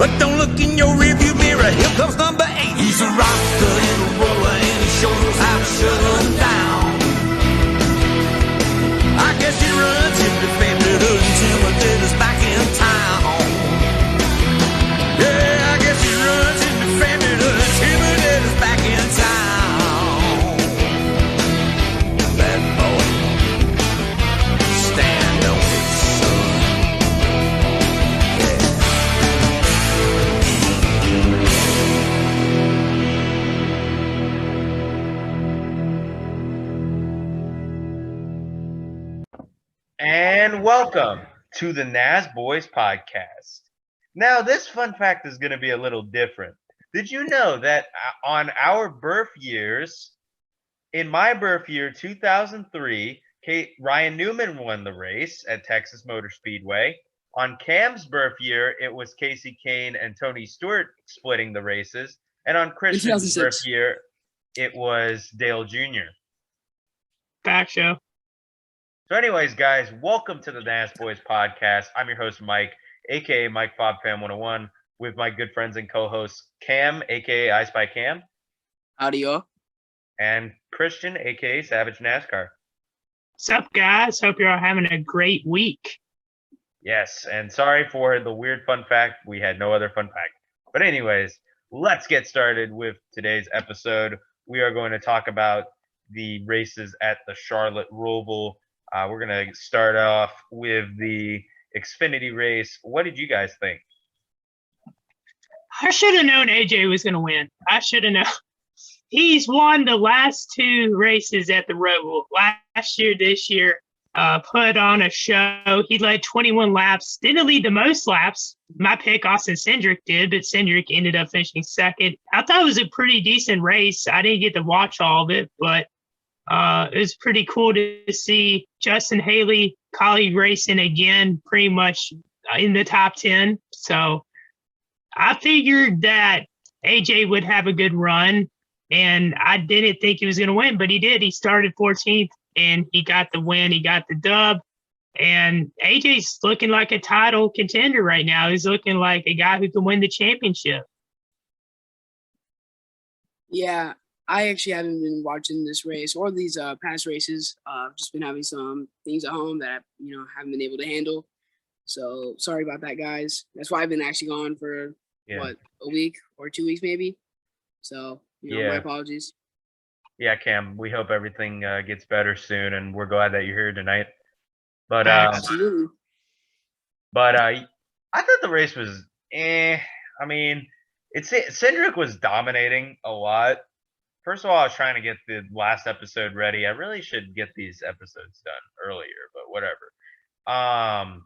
But don't look in your rearview mirror, here comes number 8. He's a rocker and a roller, and he shows us how to shut him down. I guess he runs him defended, intimidated us back in town. Yeah, I guess he runs him defended, intimidated us back in town. Bad boy, stand on it, son. And welcome to the Nasboys podcast. Now, this fun fact is going to be a little different. Did you know that on our birth years, in my birth year, 2003, Ryan Newman won the race at Texas Motor Speedway. On Cam's birth year, it was Casey Kane and Tony Stewart splitting the races. And on Christian's birth year, it was Dale Jr. Back show. So anyways, guys, welcome to the Nasboys podcast. I'm your host, Mike, a.k.a. Mike Fob Fam 101, with my good friends and co-hosts Cam, a.k.a. I Spy Cam. Howdy, y'all. And Christian, a.k.a. Savage NASCAR. What's up, guys? Hope you're all having a great week. Yes, and sorry for the weird fun fact. We had no other fun fact. But anyways, let's get started with today's episode. We are going to talk about the races at the Charlotte Roval. We're going to start off with the Xfinity race. What did you guys think? I should have known AJ was going to win. I should have known. He's won the last two races at the Roval. Last year, this year, put on a show. He led 21 laps. Didn't lead the most laps. My pick, Austin Cindric, did, but Cindric ended up finishing second. I thought it was a pretty decent race. I didn't get to watch all of it, but it was pretty cool to see Justin Haley colleague racing again, pretty much in the top 10. So I figured that AJ would have a good run, and I didn't think he was going to win, but he did. He started 14th, and he got the win. He got the dub, and AJ's looking like a title contender right now. He's looking like a guy who can win the championship. Yeah, I actually haven't been watching this race or these past races. I've just been having some things at home that I haven't been able to handle. So sorry about that, guys. That's why I've been actually gone for a week or 2 weeks maybe. So my apologies. Yeah, Cam, we hope everything gets better soon, and we're glad that you're here tonight. But absolutely. But I thought the race was I mean, Cindric was dominating a lot. First of all, I was trying to get the last episode ready. I really should get these episodes done earlier, but whatever. I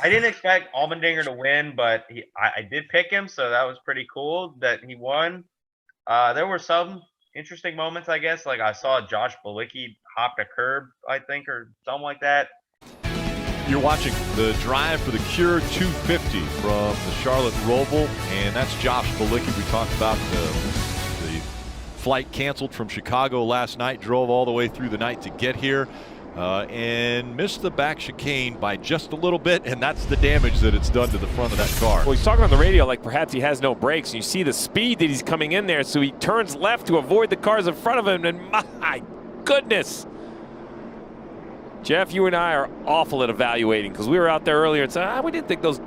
didn't expect Allmendinger to win, but I did pick him, so that was pretty cool that he won. There were some interesting moments, I guess. Like I saw Josh Bilicki hopped a curb, I think, or something like that. You're watching the drive for the Cure 250 from the Charlotte Roval, and that's Josh Bilicki. We talked about the flight canceled from Chicago last night, drove all the way through the night to get here, and missed the back chicane by just a little bit, and that's the damage that it's done to the front of that car. Well, he's talking on the radio like perhaps he has no brakes, and you see the speed that he's coming in there, so he turns left to avoid the cars in front of him, and my goodness. Jeff, you and I are awful at evaluating because we were out there earlier and said, we didn't think those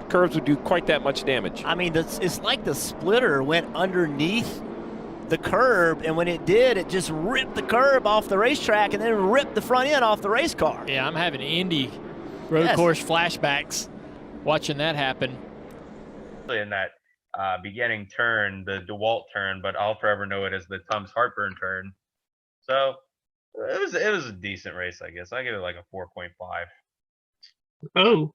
curves would do quite that much damage. I mean, it's like the splitter went underneath the curb, and when it did, it just ripped the curb off the racetrack and then ripped the front end off the race car. Yeah, I'm having Indy road course flashbacks watching that happen. In that beginning turn, the DeWalt turn, but I'll forever know it as the Tums Hartburn turn. So it was a decent race, I guess. I give it like a 4.5. Oh.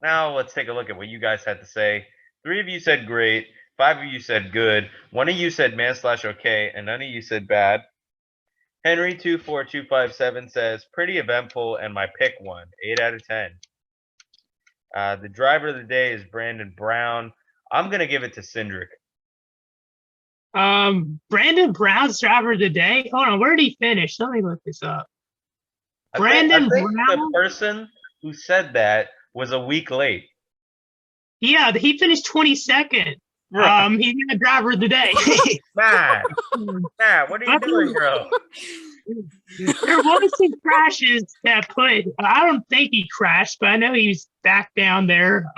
Now let's take a look at what you guys had to say. 3 of you said great. 5 of you said good. 1 of you said man/okay, and none of you said bad. Henry24257 says pretty eventful, and my pick won. 8 out of 10. The driver of the day is Brandon Brown. I'm gonna give it to Cindric. Brandon Brown's driver of the day. Hold on, where did he finish? Let me look this up. I Brandon think Brown. the person who said that was a week late. Yeah, he finished 22nd. He's the driver of the day. Matt, what are you doing, bro? There was some crashes that put. I don't think he crashed, but I know he's back down there.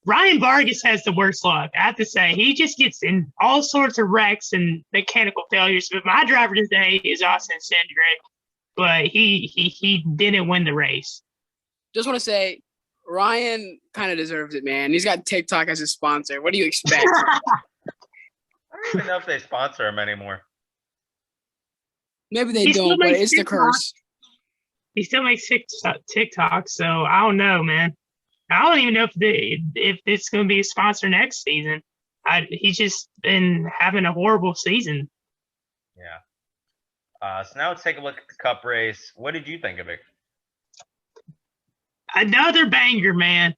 Ryan Vargas has the worst luck. I have to say, he just gets in all sorts of wrecks and mechanical failures. But my driver today is Austin Cindric, but he didn't win the race. Just want to say, Ryan kind of deserves it, man. He's got TikTok as his sponsor. What do you expect? I don't even know if they sponsor him anymore. Maybe they don't, but it's the curse. He still makes TikTok, so I don't know, man. I don't even know if it's going to be a sponsor next season. He's just been having a horrible season. Yeah. So now let's take a look at the Cup race. What did you think of it? Another banger, man.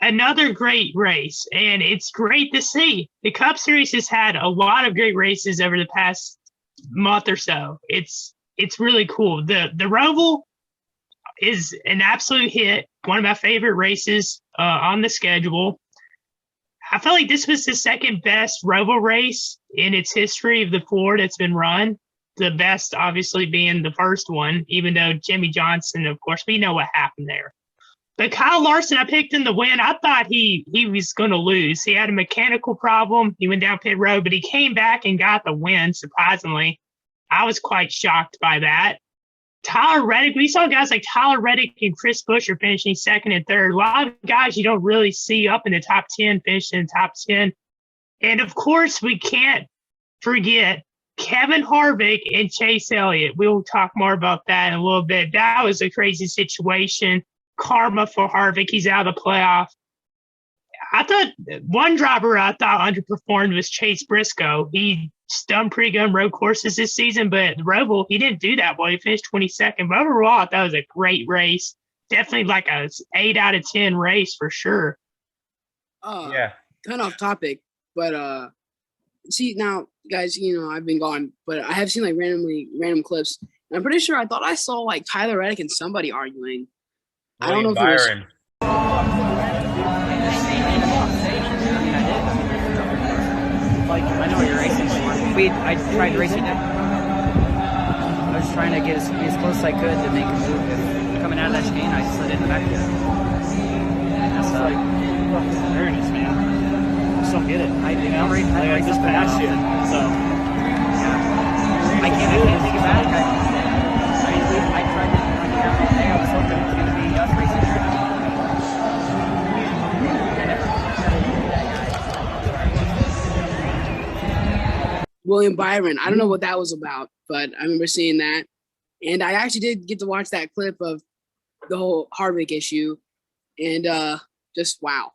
Another great race, and it's great to see. The Cup Series has had a lot of great races over the past month or so. It's really cool. The Roval is an absolute hit. One of my favorite races on the schedule. I feel like this was the second best Roval race in its history of the four that's been run. The best, obviously, being the first one, even though Jimmy Johnson, of course, we know what happened there. But Kyle Larson, I picked him to win. I thought he was going to lose. He had a mechanical problem. He went down pit road, but he came back and got the win, surprisingly. I was quite shocked by that. Tyler Reddick, we saw guys like Tyler Reddick and Chris Buescher finishing second and third. A lot of guys you don't really see up in the top 10 finishing in the top 10. And, of course, we can't forget Kevin Harvick and Chase Elliott. We'll talk more about that in a little bit. That was a crazy situation. Karma for Harvick. He's out of the playoff. I thought one driver I thought underperformed was Chase Briscoe. He's done pretty good on road courses this season, but the Roval, he didn't do that well. He finished 22nd. But overall, I thought it was a great race. Definitely like a 8 out of 10 race for sure. Yeah. Kind of off topic, but see now, guys, I've been gone, but I have seen like random clips. And I'm pretty sure I thought I saw like Tyler Reddick and somebody arguing. I don't know if Byron. it was. Like, I know what you're racing for. I tried to race you down. I was trying to get as close as I could to make a move. If coming out of that chicane, I slid in the back there. That's like awareness, man. I just don't get it. I just passed you. So yeah. I can't think about it. I tried to run you down today. I was hoping it was going to be us racing. William Byron. I don't know what that was about, but I remember seeing that. And I actually did get to watch that clip of the whole Harvick issue. And just wow.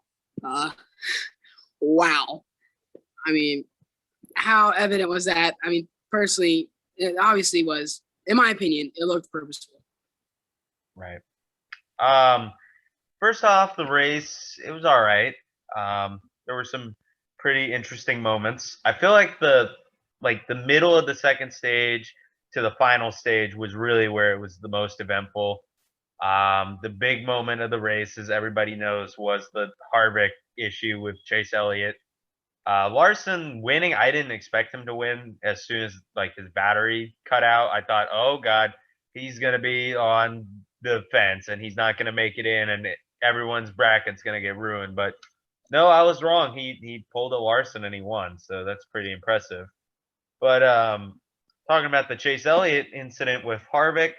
Wow. I mean, how evident was that? I mean, personally, it obviously was, in my opinion, it looked purposeful. Right. First off, the race, it was all right. There were some pretty interesting moments. I feel like the middle of the second stage to the final stage was really where it was the most eventful. The big moment of the race, as everybody knows, was the Harvick issue with Chase Elliott. Larson winning, I didn't expect him to win as soon as his battery cut out. I thought, oh God, he's going to be on the fence and he's not going to make it in and everyone's bracket's going to get ruined. But no, I was wrong. He pulled a Larson and he won. So that's pretty impressive. But talking about the Chase Elliott incident with Harvick.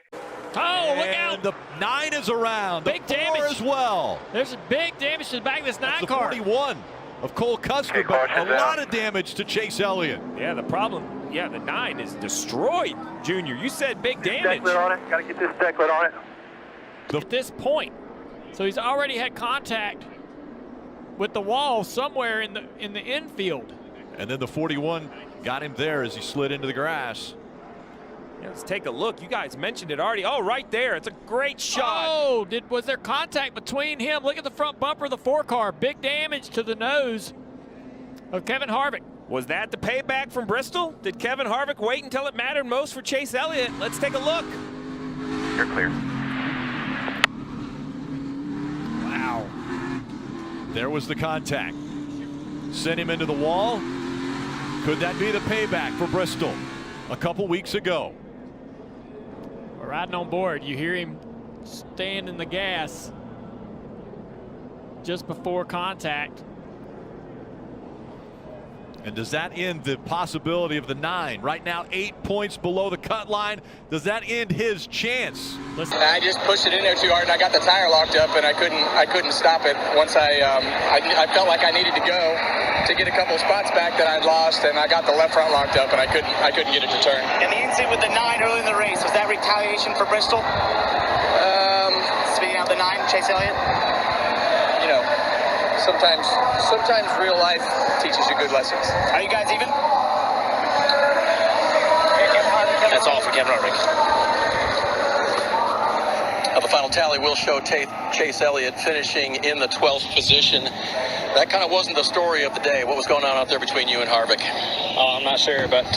Oh, look out. The 9 is around. Big damage as well. There's a big damage to the back of this 9 the car. 41 of Cole Custer, but a lot of damage to Chase Elliott. Yeah, the problem, the 9 is destroyed, Junior. You said big damage. Deck lid on it. Got to get this deck lid on it. At this point. So he's already had contact with the wall somewhere in the infield. And then the 41 got him there as he slid into the grass. Yeah, let's take a look. You guys mentioned it already. Oh, right there. It's a great shot. Oh, was there contact between him? Look at the front bumper of the 4 car. Big damage to the nose of Kevin Harvick. Was that the payback from Bristol? Did Kevin Harvick wait until it mattered most for Chase Elliott? Let's take a look. You're clear. Wow. There was the contact. Sent him into the wall. Could that be the payback for Bristol a couple weeks ago? We're riding on board. You hear him stand in the gas just before contact. And does that end the possibility of the 9? Right now, 8 points below the cut line. Does that end his chance? Listen. I just pushed it in there too hard, and I got the tire locked up, and I couldn't stop it. Once I felt like I needed to go to get a couple spots back that I'd lost, and I got the left front locked up, and I couldn't get it to turn. And the incident with the 9 early in the race, was that retaliation for Bristol? Speaking of the 9, Chase Elliott? You know, sometimes real life teaches you good lessons. Are you guys even? That's all for Kevin Harvick. The final tally will show Chase Elliott finishing in the 12th position. That kind of wasn't the story of the day. What was going on out there between you and Harvick? Oh, I'm not sure, but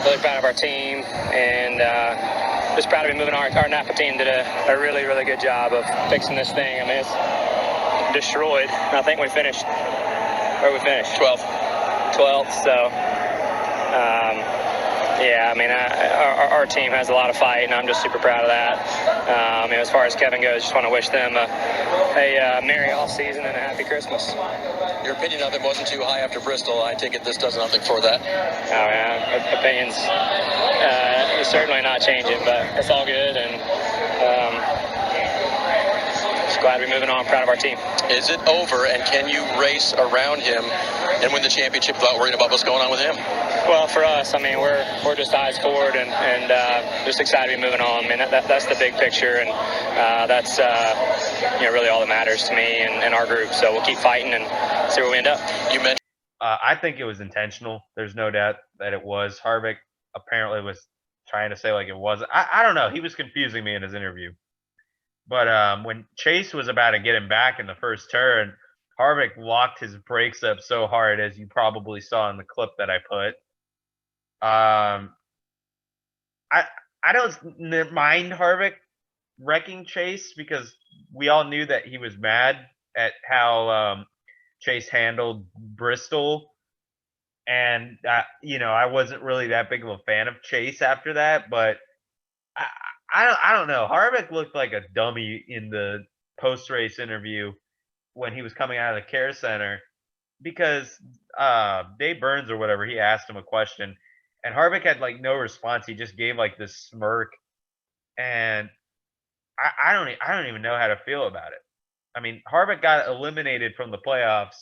really proud of our team, and just proud to be moving. Our Napa team did a really, really good job of fixing this thing. I mean, it's destroyed. I think we finished, where we finished? 12th, so yeah, I mean, our team has a lot of fight, and I'm just super proud of that. I mean, as far as Kevin goes, just want to wish them a merry off-season and a happy Christmas. Your opinion of him wasn't too high after Bristol. I take it this does nothing for that. Oh, yeah, opinions certainly not changing, but it's all good, and just glad to be moving on. Proud of our team. Is it over, and can you race around him and win the championship without worrying about what's going on with him? Well, for us, I mean, we're just eyes forward and just excited to be moving on. I mean, that's the big picture, and that's really all that matters to me and our group. So we'll keep fighting and see where we end up. You mentioned. I think it was intentional. There's no doubt that it was. Harvick apparently was trying to say like it wasn't. I don't know. He was confusing me in his interview. But when Chase was about to get him back in the first turn, Harvick locked his brakes up so hard, as you probably saw in the clip that I put. I don't mind Harvick wrecking Chase, because we all knew that he was mad at how Chase handled Bristol, and I wasn't really that big of a fan of Chase after that. But I don't know. Harvick looked like a dummy in the post-race interview when he was coming out of the care center, because Dave Burns or whatever, he asked him a question, and Harvick had like no response. He just gave like this smirk, and I don't even know how to feel about it. I mean, Harvick got eliminated from the playoffs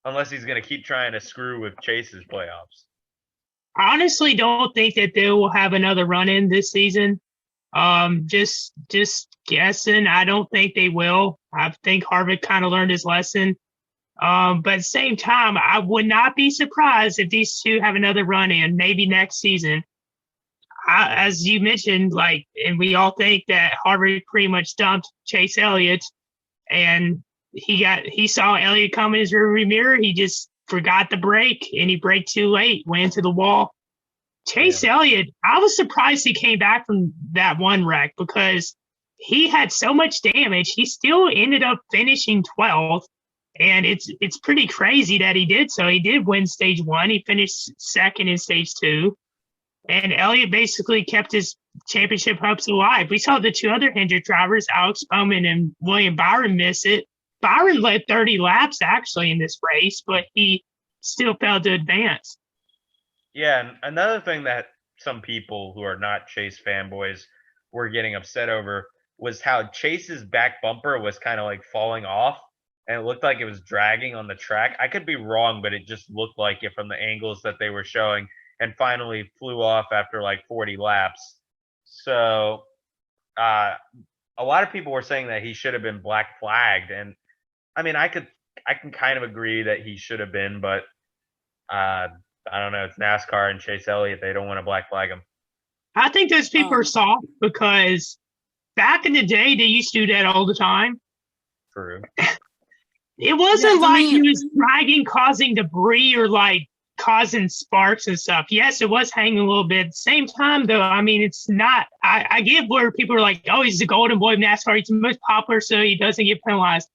unless he's going to keep trying to screw with Chase's playoffs. I honestly don't think that they will have another run-in this season. Just guessing. I don't think they will. I think Harvick kind of learned his lesson. But at the same time, I would not be surprised if these two have another run-in, maybe next season. As you mentioned, and we all think that Harvick pretty much dumped Chase Elliott, and he saw Elliott come in his rearview mirror. He just forgot the brake, and he braked too late, went into the wall. Chase Elliott, I was surprised he came back from that one wreck, because he had so much damage. He still ended up finishing 12th, and it's pretty crazy that he did so. He did win stage 1. He finished second in stage 2, and Elliott basically kept his championship hopes alive. We saw the two other Hendrick drivers, Alex Bowman and William Byron, miss it. Byron led 30 laps actually in this race, but he still failed to advance. Yeah, and another thing that some people who are not Chase fanboys were getting upset over was how Chase's back bumper was kind of like falling off, and it looked like it was dragging on the track. I could be wrong, but it just looked like it from the angles that they were showing, and finally flew off after like 40 laps. So a lot of people were saying that he should have been black flagged, and I mean, I can kind of agree that he should have been, but I don't know. It's NASCAR and Chase Elliott. They don't want to black flag him. I think those people are soft, because back in the day, they used to do that all the time. True. It wasn't like he was dragging, causing debris, or like causing sparks and stuff. Yes, it was hanging a little bit. At the same time, though, I mean, it's not. I get where people are like, oh, he's the golden boy of NASCAR. He's the most popular, so he doesn't get penalized.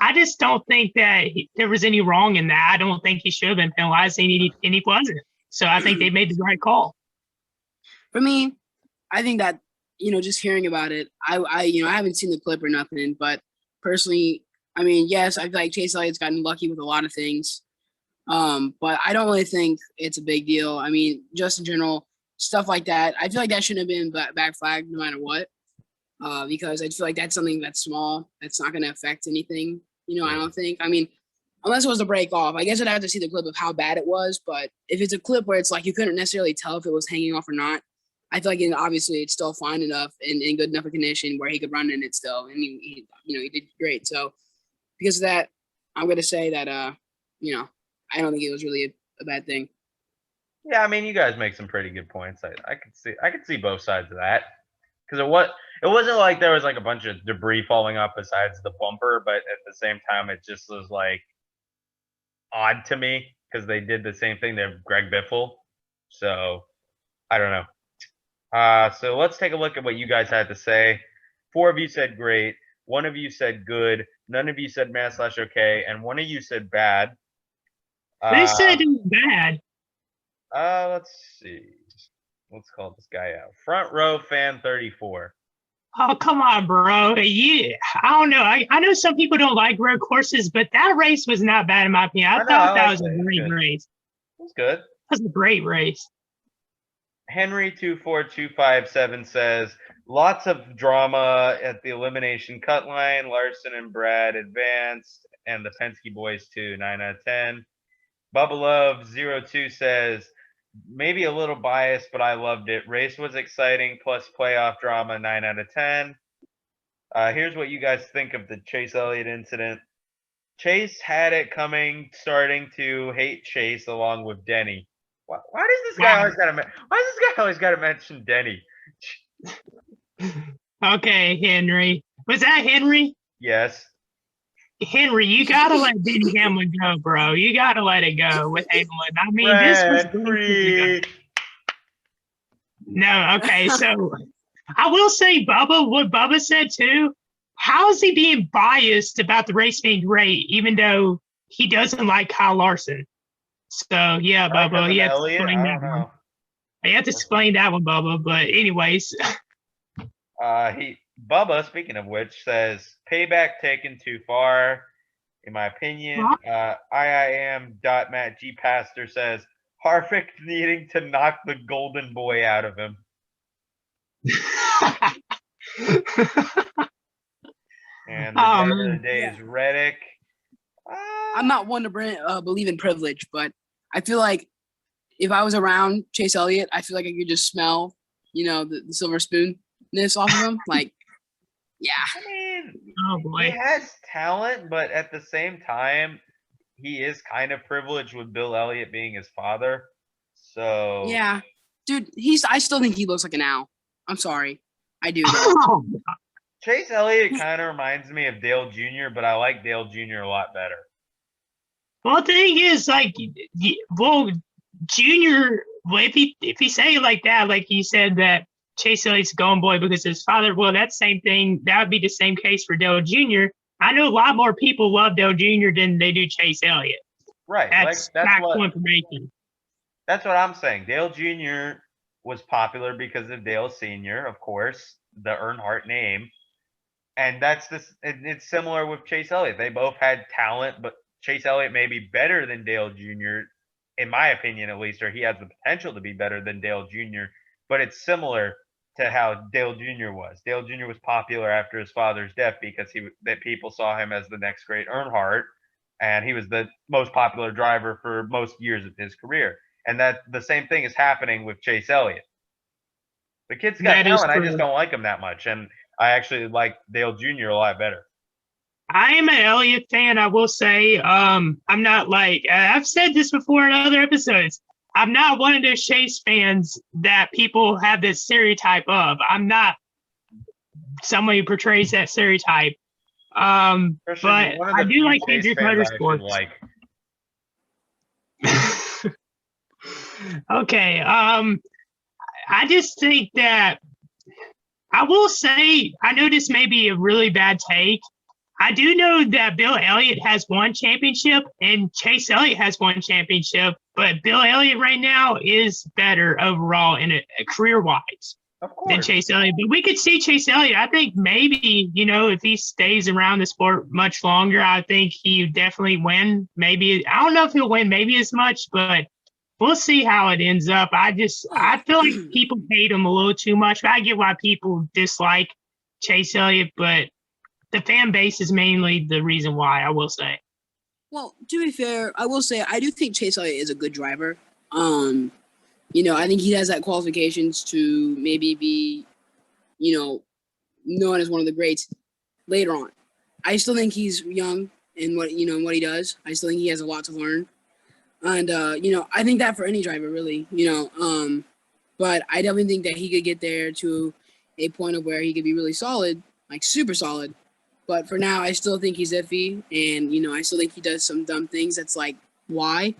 I just don't think that there was any wrong in that. I don't think he should have been penalized, and he wasn't. So I think they made the right call. For me, I think that, just hearing about it, I haven't seen the clip or nothing, but personally, I mean, yes, I feel like Chase Elliott's gotten lucky with a lot of things. But I don't really think it's a big deal. I mean, just in general, stuff like that, I feel like that shouldn't have been back flagged no matter what. Because I feel like that's something that's small, that's not going to affect anything. I don't think. I mean, unless it was a break off, I guess I'd have to see the clip of how bad it was. But if it's a clip where it's like you couldn't necessarily tell if it was hanging off or not, I feel like obviously it's still fine enough and in good enough a condition where he could run in it still, and he did great. So because of that, I'm going to say that I don't think it was really a bad thing. Yeah, I mean, you guys make some pretty good points. I could see both sides of that, because it wasn't like there was like a bunch of debris falling off besides the bumper, but at the same time, it just was like odd to me because they did the same thing to Greg Biffle. So I don't know. So let's take a look at what you guys had to say. 4 of you said great. 1 of you said good. None of you said meh/okay, and 1 of you said bad. They said it was bad. Let's see. Let's call this guy out. Front row fan 34. Oh, come on, bro. Yeah, I don't know. I know some people don't like road courses, but that race was not bad in my opinion. I thought that was a great race. It was good. That was a great race. Henry24257 says, lots of drama at the elimination cut line. Larson and Brad advanced, and the Penske boys too. 9 out of 10. Bubba Love 02 says, maybe a little biased, but I loved it. Race was exciting, plus playoff drama. 9 out of 10. Here's what you guys think of the Chase Elliott incident. Chase had it coming, starting to hate Chase along with Denny. Why does this guy always got to mention Denny? Okay, Henry. Was that Henry? Yes. Henry, you gotta let Denny Hamlin go, bro. You gotta let it go with Hamlin. I mean, this was no. Okay, so I will say, Bubba, what Bubba said too. How is he being biased about the race being great, even though he doesn't like Kyle Larson? So yeah, Bubba, you have to explain that one. You have to explain that one, Bubba. But anyways, Bubba, speaking of which, says payback taken too far, in my opinion. IIM.Matt G Pastor says Harvick needing to knock the golden boy out of him. And the driver of the day is Reddick. I'm not one to believe in privilege, but I feel like if I was around Chase Elliott, I feel like I could just smell, the silver spoonness off of him. Like, yeah. I mean, oh boy, he has talent, but at the same time, he is kind of privileged with Bill Elliott being his father. So yeah, dude, I still think he looks like an owl. I'm sorry, I do. Chase Elliott kind of reminds me of Dale Jr., but I like Dale Jr. a lot better. Well, the thing is, like, Junior, if you say it like that, like you said that Chase Elliott's a golden boy because his father, well, that's the same thing. That would be the same case for Dale Jr. I know a lot more people love Dale Jr. than they do Chase Elliott. Right. That's factual information. That's what I'm saying. Dale Jr. was popular because of Dale Sr., of course, the Earnhardt name. And it's similar with Chase Elliott. They both had talent, but Chase Elliott may be better than Dale Jr., in my opinion at least, or he has the potential to be better than Dale Jr., but it's similar to how Dale Jr. was. Dale Jr. was popular after his father's death because that people saw him as the next great Earnhardt, and he was the most popular driver for most years of his career. And that the same thing is happening with Chase Elliott. The kid's got talent, I just don't like him that much, and I actually like Dale Jr. a lot better. I am an Elliott fan, I will say. I'm not like, I've said this before in other episodes. I'm not one of those Chase fans that people have this stereotype of. I'm not someone who portrays that stereotype. But I do like Hendrick Motorsports. Okay. I just think that I will say, I know this may be a really bad take, I do know that Bill Elliott has one championship and Chase Elliott has one championship, but Bill Elliott right now is better overall in a career-wise than Chase Elliott. But we could see Chase Elliott. I think maybe, if he stays around the sport much longer, I think he would definitely win. Maybe, I don't know if he'll win maybe as much, but we'll see how it ends up. I feel like people hate him a little too much. But I get why people dislike Chase Elliott, but the fan base is mainly the reason why, I will say. Well, to be fair, I will say I do think Chase Elliott is a good driver. I think he has that qualifications to maybe be, known as one of the greats later on. I still think he's young in what he does. I still think he has a lot to learn. And I think that for any driver really, but I definitely think that he could get there to a point of where he could be really solid, like super solid. But for now, I still think he's iffy, and I still think he does some dumb things. That's like, why?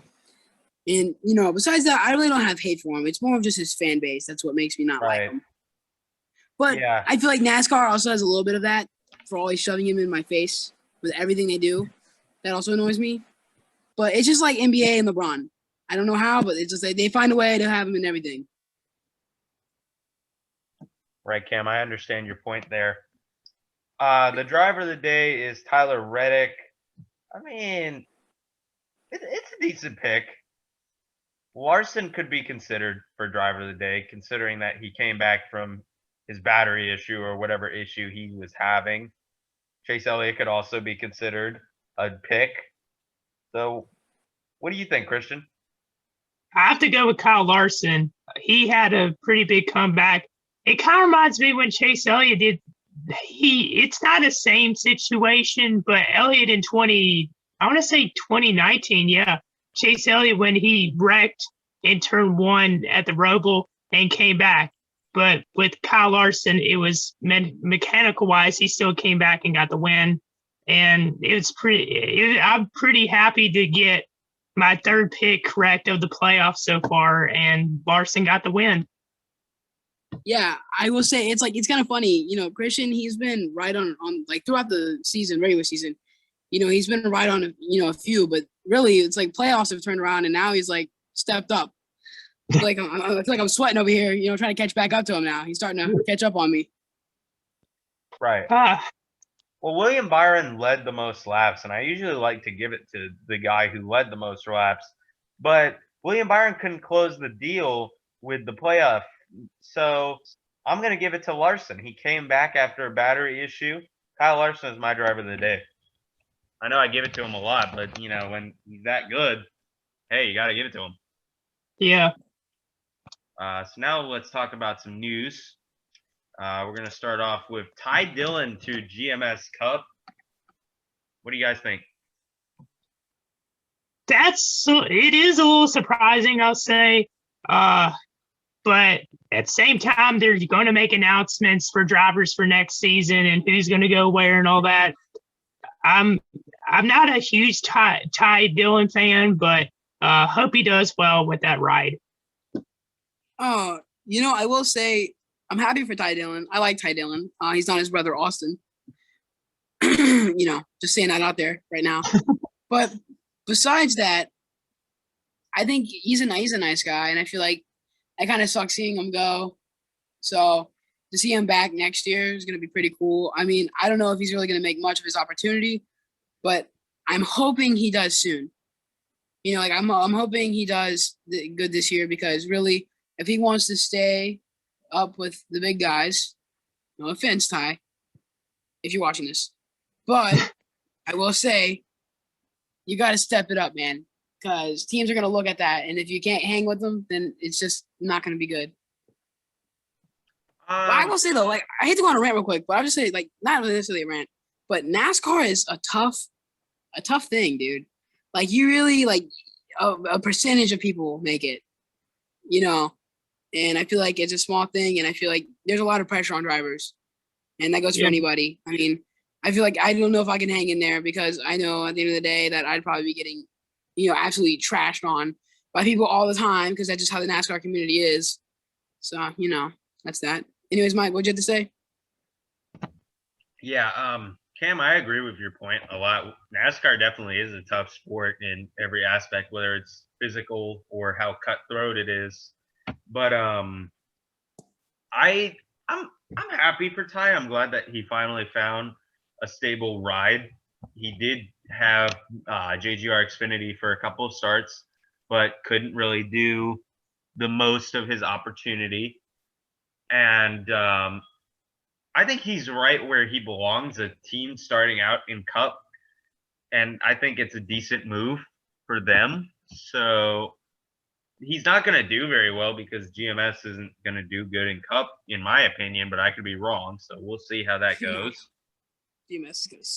And besides that, I really don't have hate for him. It's more of just his fan base. That's what makes me not like him. But I feel like NASCAR also has a little bit of that for always shoving him in my face with everything they do. That also annoys me. But it's just like NBA and LeBron. I don't know how, but it's just like they find a way to have him in everything. Right, Cam. I understand your point there. The driver of the day is Tyler Reddick. I mean, it's a decent pick. Larson could be considered for driver of the day, considering that he came back from his battery issue or whatever issue he was having. Chase Elliott could also be considered a pick. So, what do you think, Christian? I have to go with Kyle Larson. He had a pretty big comeback. It kind of reminds me when Chase Elliott did. It's not the same situation, but Elliott in 2019, yeah. Chase Elliott when he wrecked in turn one at the Roval and came back. But with Kyle Larson, it was mechanical wise, he still came back and got the win. And I'm pretty happy to get my third pick correct of the playoffs so far, and Larson got the win. Yeah, I will say it's kind of funny. Christian, he's been right on like throughout the season, regular season. He's been right on a few, but really it's like playoffs have turned around and now he's like stepped up. I feel like I'm sweating over here, trying to catch back up to him now. He's starting to catch up on me. Right. Well, William Byron led the most laps, and I usually like to give it to the guy who led the most laps. But William Byron couldn't close the deal with the playoff. So I'm going to give it to Larson. He came back after a battery issue. Kyle Larson is my driver of the day. I know I give it to him a lot, but, when he's that good, hey, you got to give it to him. Yeah. So now let's talk about some news. We're going to start off with Ty Dillon to GMS Cup. What do you guys think? It is a little surprising, I'll say. But at the same time, they're going to make announcements for drivers for next season and who's going to go where and all that. I'm not a huge Ty Dillon fan, but hope he does well with that ride. I will say I'm happy for Ty Dillon. I like Ty Dillon. He's not his brother Austin. Just saying that out there right now. But besides that, I think he's a nice guy, and I feel like I kind of suck seeing him go. So to see him back next year is going to be pretty cool. I mean, I don't know if he's really going to make much of his opportunity, but I'm hoping he does soon. I'm hoping he does good this year, because really, if he wants to stay up with the big guys, no offense, Ty, if you're watching this, but I will say you got to step it up, man. Because teams are going to look at that, and if you can't hang with them, then it's just not going to be good. But I will say, though, I hate to go on a rant real quick, but I'll just say, not really necessarily a rant, but NASCAR is a tough thing, dude. You really, a percentage of people make it, and I feel like it's a small thing, and I feel like there's a lot of pressure on drivers, and that goes for anybody. I mean, I feel like I don't know if I can hang in there, because I know at the end of the day that I'd probably be getting absolutely trashed on by people all the time, because that's just how the NASCAR community is. So, that's that. Anyways, Mike, what'd you have to say? Yeah, Cam, I agree with your point a lot. NASCAR definitely is a tough sport in every aspect, whether it's physical or how cutthroat it is. But I I'm happy for Ty. I'm glad that he finally found a stable ride. He did have JGR Xfinity for a couple of starts, but couldn't really do the most of his opportunity. And I think he's right where he belongs, a team starting out in Cup. And I think it's a decent move for them. So he's not going to do very well because GMS isn't going to do good in Cup, in my opinion, but I could be wrong. So we'll see how that goes. GMS is going to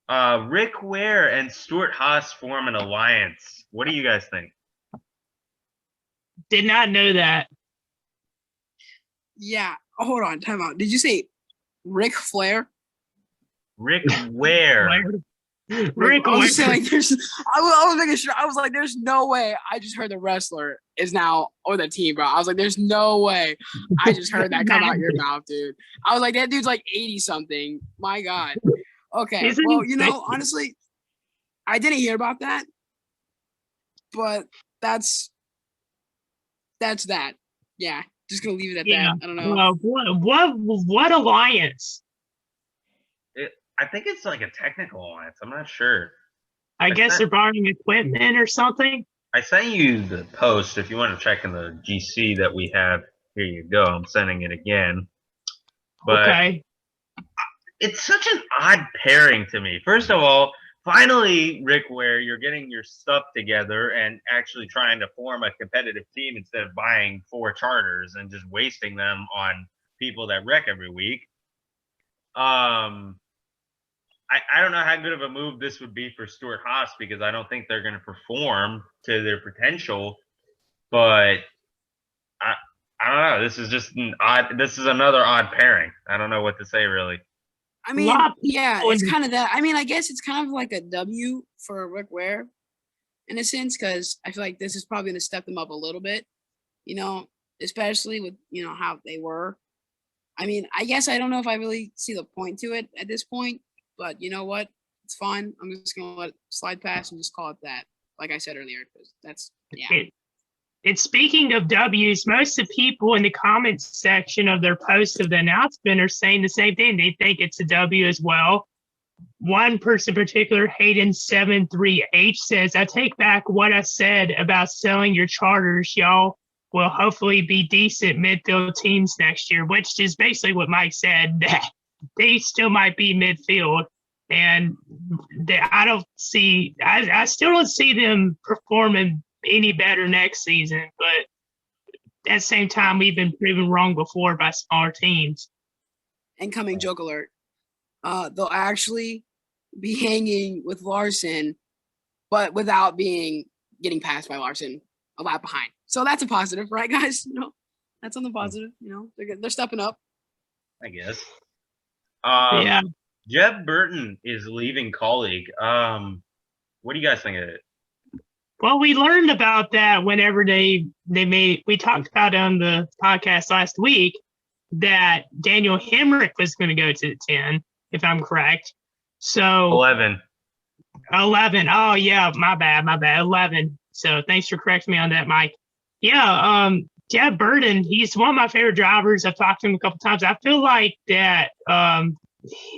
suck. Rick Ware and Stuart Haas form an alliance. What do you guys think? Did not know that. Yeah. Hold on. Time out. Did you say Ric Flair? Rick Ware. Rick I was Ware. saying, like, I was making sure. I was like, there's no way. I just heard the wrestler is now on the team, bro. I was like, there's no way. I just heard that come out your mouth, dude. I was like, that dude's like 80 something. My God. Okay. Isn't Well, he you know, sick? honestly, I didn't hear about that, but that's that. Yeah. Just gonna leave it at that. I don't know. What alliance? I think it's like a technical alliance. I'm not sure. I guess they're borrowing equipment or something. I sent you the post. If you want to check in the GC that we have, here you go. I'm sending it again. But Okay. it's such an odd pairing to me. First of all, finally, Rick Ware, you're getting your stuff together and actually trying to form a competitive team instead of buying 4 charters and just wasting them on people that wreck every week. I don't know how good of a move this would be for Stuart Haas because I don't think they're going to perform to their potential. But I don't know. This is just an odd. This is another odd pairing. I don't know what to say really. I mean, yeah, it's kind of that. I mean, I guess it's kind of like a W for Rick Ware in a sense, because I feel like this is probably going to step them up a little bit, you know, especially with, you know, how they were. I mean, I guess I don't know if I really see the point to it at this point, but you know what? It's fine. I'm just going to let it slide past and just call it that. Like I said earlier, because that's, yeah. It's speaking of W's, most of the people in the comments section of their post of the announcement are saying the same thing. They think it's a W as well. One person in particular, Hayden73H, says, I take back what I said about selling your charters. Y'all will hopefully be decent midfield teams next year, which is basically what Mike said. They still might be midfield. And I still don't see them performing any better next season, but at the same time, we've been proven wrong before by smaller teams. Incoming joke alert. They'll actually be hanging with Larson, but without getting passed by Larson a lap behind. So that's a positive, right, guys? You know, that's on the positive. You know, they're stepping up. I guess. Yeah. Jeb Burton is leaving colleague. What do you guys think of it? Well, we learned about that whenever we talked about it on the podcast last week that Daniel Hemrick was going to go to the 10, if I'm correct. So 11. Oh yeah, my bad. 11. So thanks for correcting me on that, Mike. Yeah, Jeb Burton, he's one of my favorite drivers. I've talked to him a couple times. I feel like that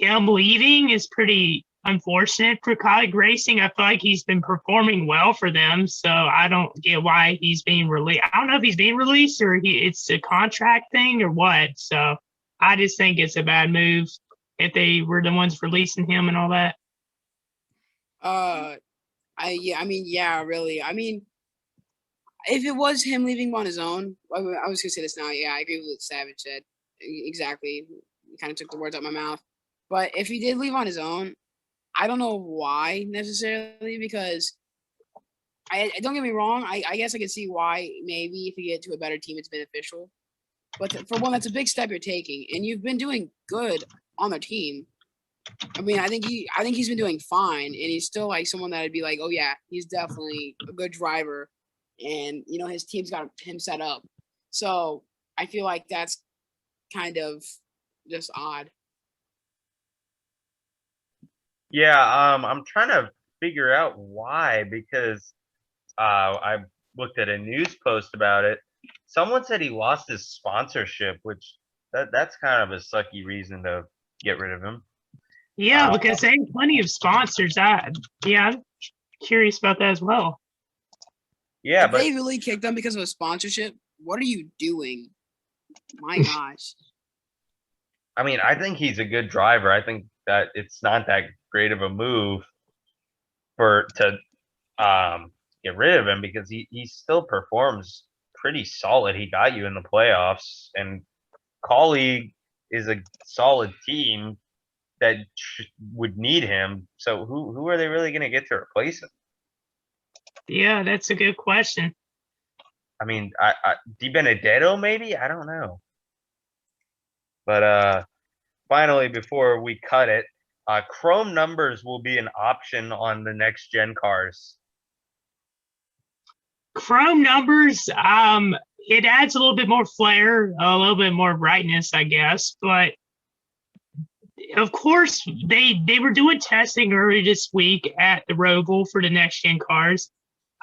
him leaving is pretty unfortunate for colleague racing. I feel like he's been performing well for them, so I don't get why he's being released. I don't know if he's being released or it's a contract thing or what. So I just think it's a bad move if they were the ones releasing him and all that. Really. I mean, if it was him leaving on his own, I was gonna say this now. Yeah, I agree with what Savage said. Exactly. He kind of took the words out of my mouth. But if he did leave on his own, I don't know why necessarily, because I don't get me wrong. I guess I can see why maybe if you get to a better team, it's beneficial. But for one, that's a big step you're taking, and you've been doing good on their team. I mean, I think he's been doing fine, and he's still like someone that would be like, oh yeah, he's definitely a good driver, and you know his team's got him set up. So I feel like that's kind of just odd. Yeah, I'm trying to figure out why because I looked at a news post about it. Someone said he lost his sponsorship, which that's kind of a sucky reason to get rid of him. Yeah, because they have plenty of sponsors. I'm curious about that as well. Yeah, If but they really kicked him because of a sponsorship, what are you doing? My gosh. I mean, I think he's a good driver. I think that it's not that great of a move to get rid of him because he still performs pretty solid. He got you in the playoffs, and Colleague is a solid team that would need him. So who are they really going to get to replace him? Yeah, that's a good question. I mean, Di Benedetto maybe? I don't know. But finally, before we cut it, Chrome numbers will be an option on the next gen cars. Chrome numbers, it adds a little bit more flair, a little bit more brightness, I guess. But of course, they were doing testing earlier this week at the Roval for the next gen cars.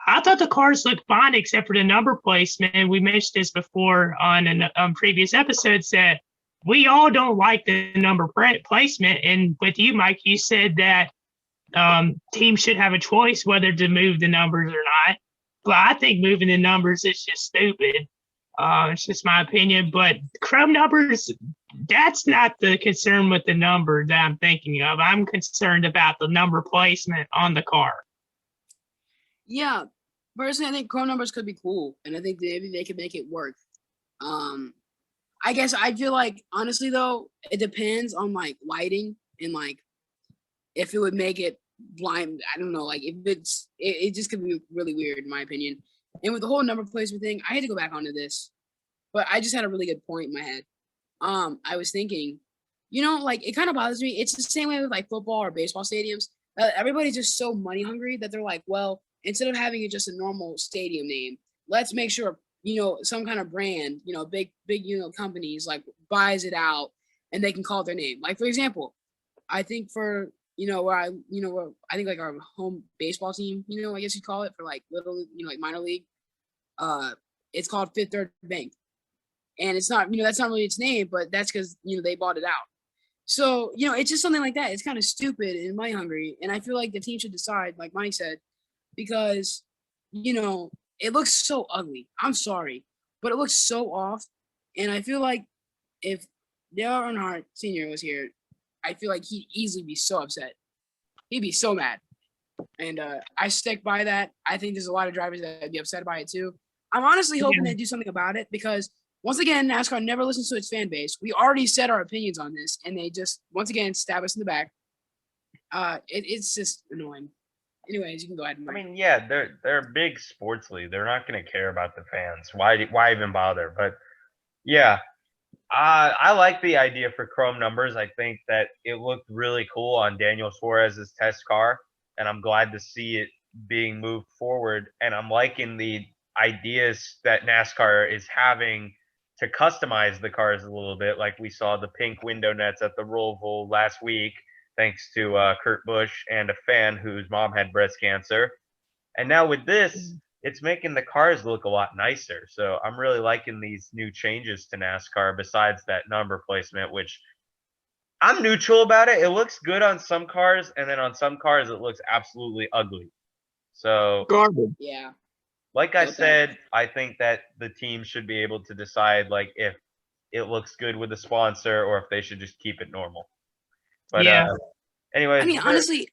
I thought the cars looked fine except for the number placement. We mentioned this before on previous episodes that we all don't like the number placement. And with you, Mike, you said that teams should have a choice whether to move the numbers or not. But I think moving the numbers is just stupid. It's just my opinion. But Chrome numbers, that's not the concern with the number that I'm thinking of. I'm concerned about the number placement on the car. Yeah, personally, I think Chrome numbers could be cool, and I think maybe they could make it work. I guess I feel like, honestly, though, it depends on, like, lighting and, like, if it would make it blind. I don't know, like, if it just could be really weird, in my opinion. And with the whole number placement thing, I had to go back onto this, but I just had a really good point in my head. I was thinking, like, it kind of bothers me. It's the same way with, like, football or baseball stadiums. Everybody's just so money hungry that they're like, well, instead of having it just a normal stadium name, let's make sure, some kind of brand, big, companies like buys it out and they can call it their name. Like, for example, I think for, where I think like our home baseball team, I guess you call it for like little, like minor league, it's called Fifth Third Bank. And it's not, that's not really its name, but that's because, they bought it out. So, it's just something like that. It's kind of stupid and money hungry. And I feel like the team should decide, like Mike said, because, it looks so ugly. I'm sorry, but it looks so off. And I feel like if Dale Earnhardt Sr. was here, I feel like he'd easily be so upset. He'd be so mad. And I stick by that. I think there's a lot of drivers that would be upset by it too. I'm honestly hoping they do something about it because, once again, NASCAR never listens to its fan base. We already said our opinions on this, and they just, once again, stab us in the back. It's just annoying. Anyways, you can go ahead. I mean, yeah, they're a big sports league. They're not going to care about the fans. Why even bother? But yeah, I like the idea for Chrome numbers. I think that it looked really cool on Daniel Suarez's test car, and I'm glad to see it being moved forward. And I'm liking the ideas that NASCAR is having to customize the cars a little bit, like we saw the pink window nets at the Roval last week, thanks to Kurt Busch and a fan whose mom had breast cancer. And now with this, it's making the cars look a lot nicer. So I'm really liking these new changes to NASCAR besides that number placement, which I'm neutral about it. It looks good on some cars, and then on some cars it looks absolutely ugly. So garbage. Yeah. Like I said, I think that the team should be able to decide like if it looks good with the sponsor or if they should just keep it normal. But anyways, I mean, honestly,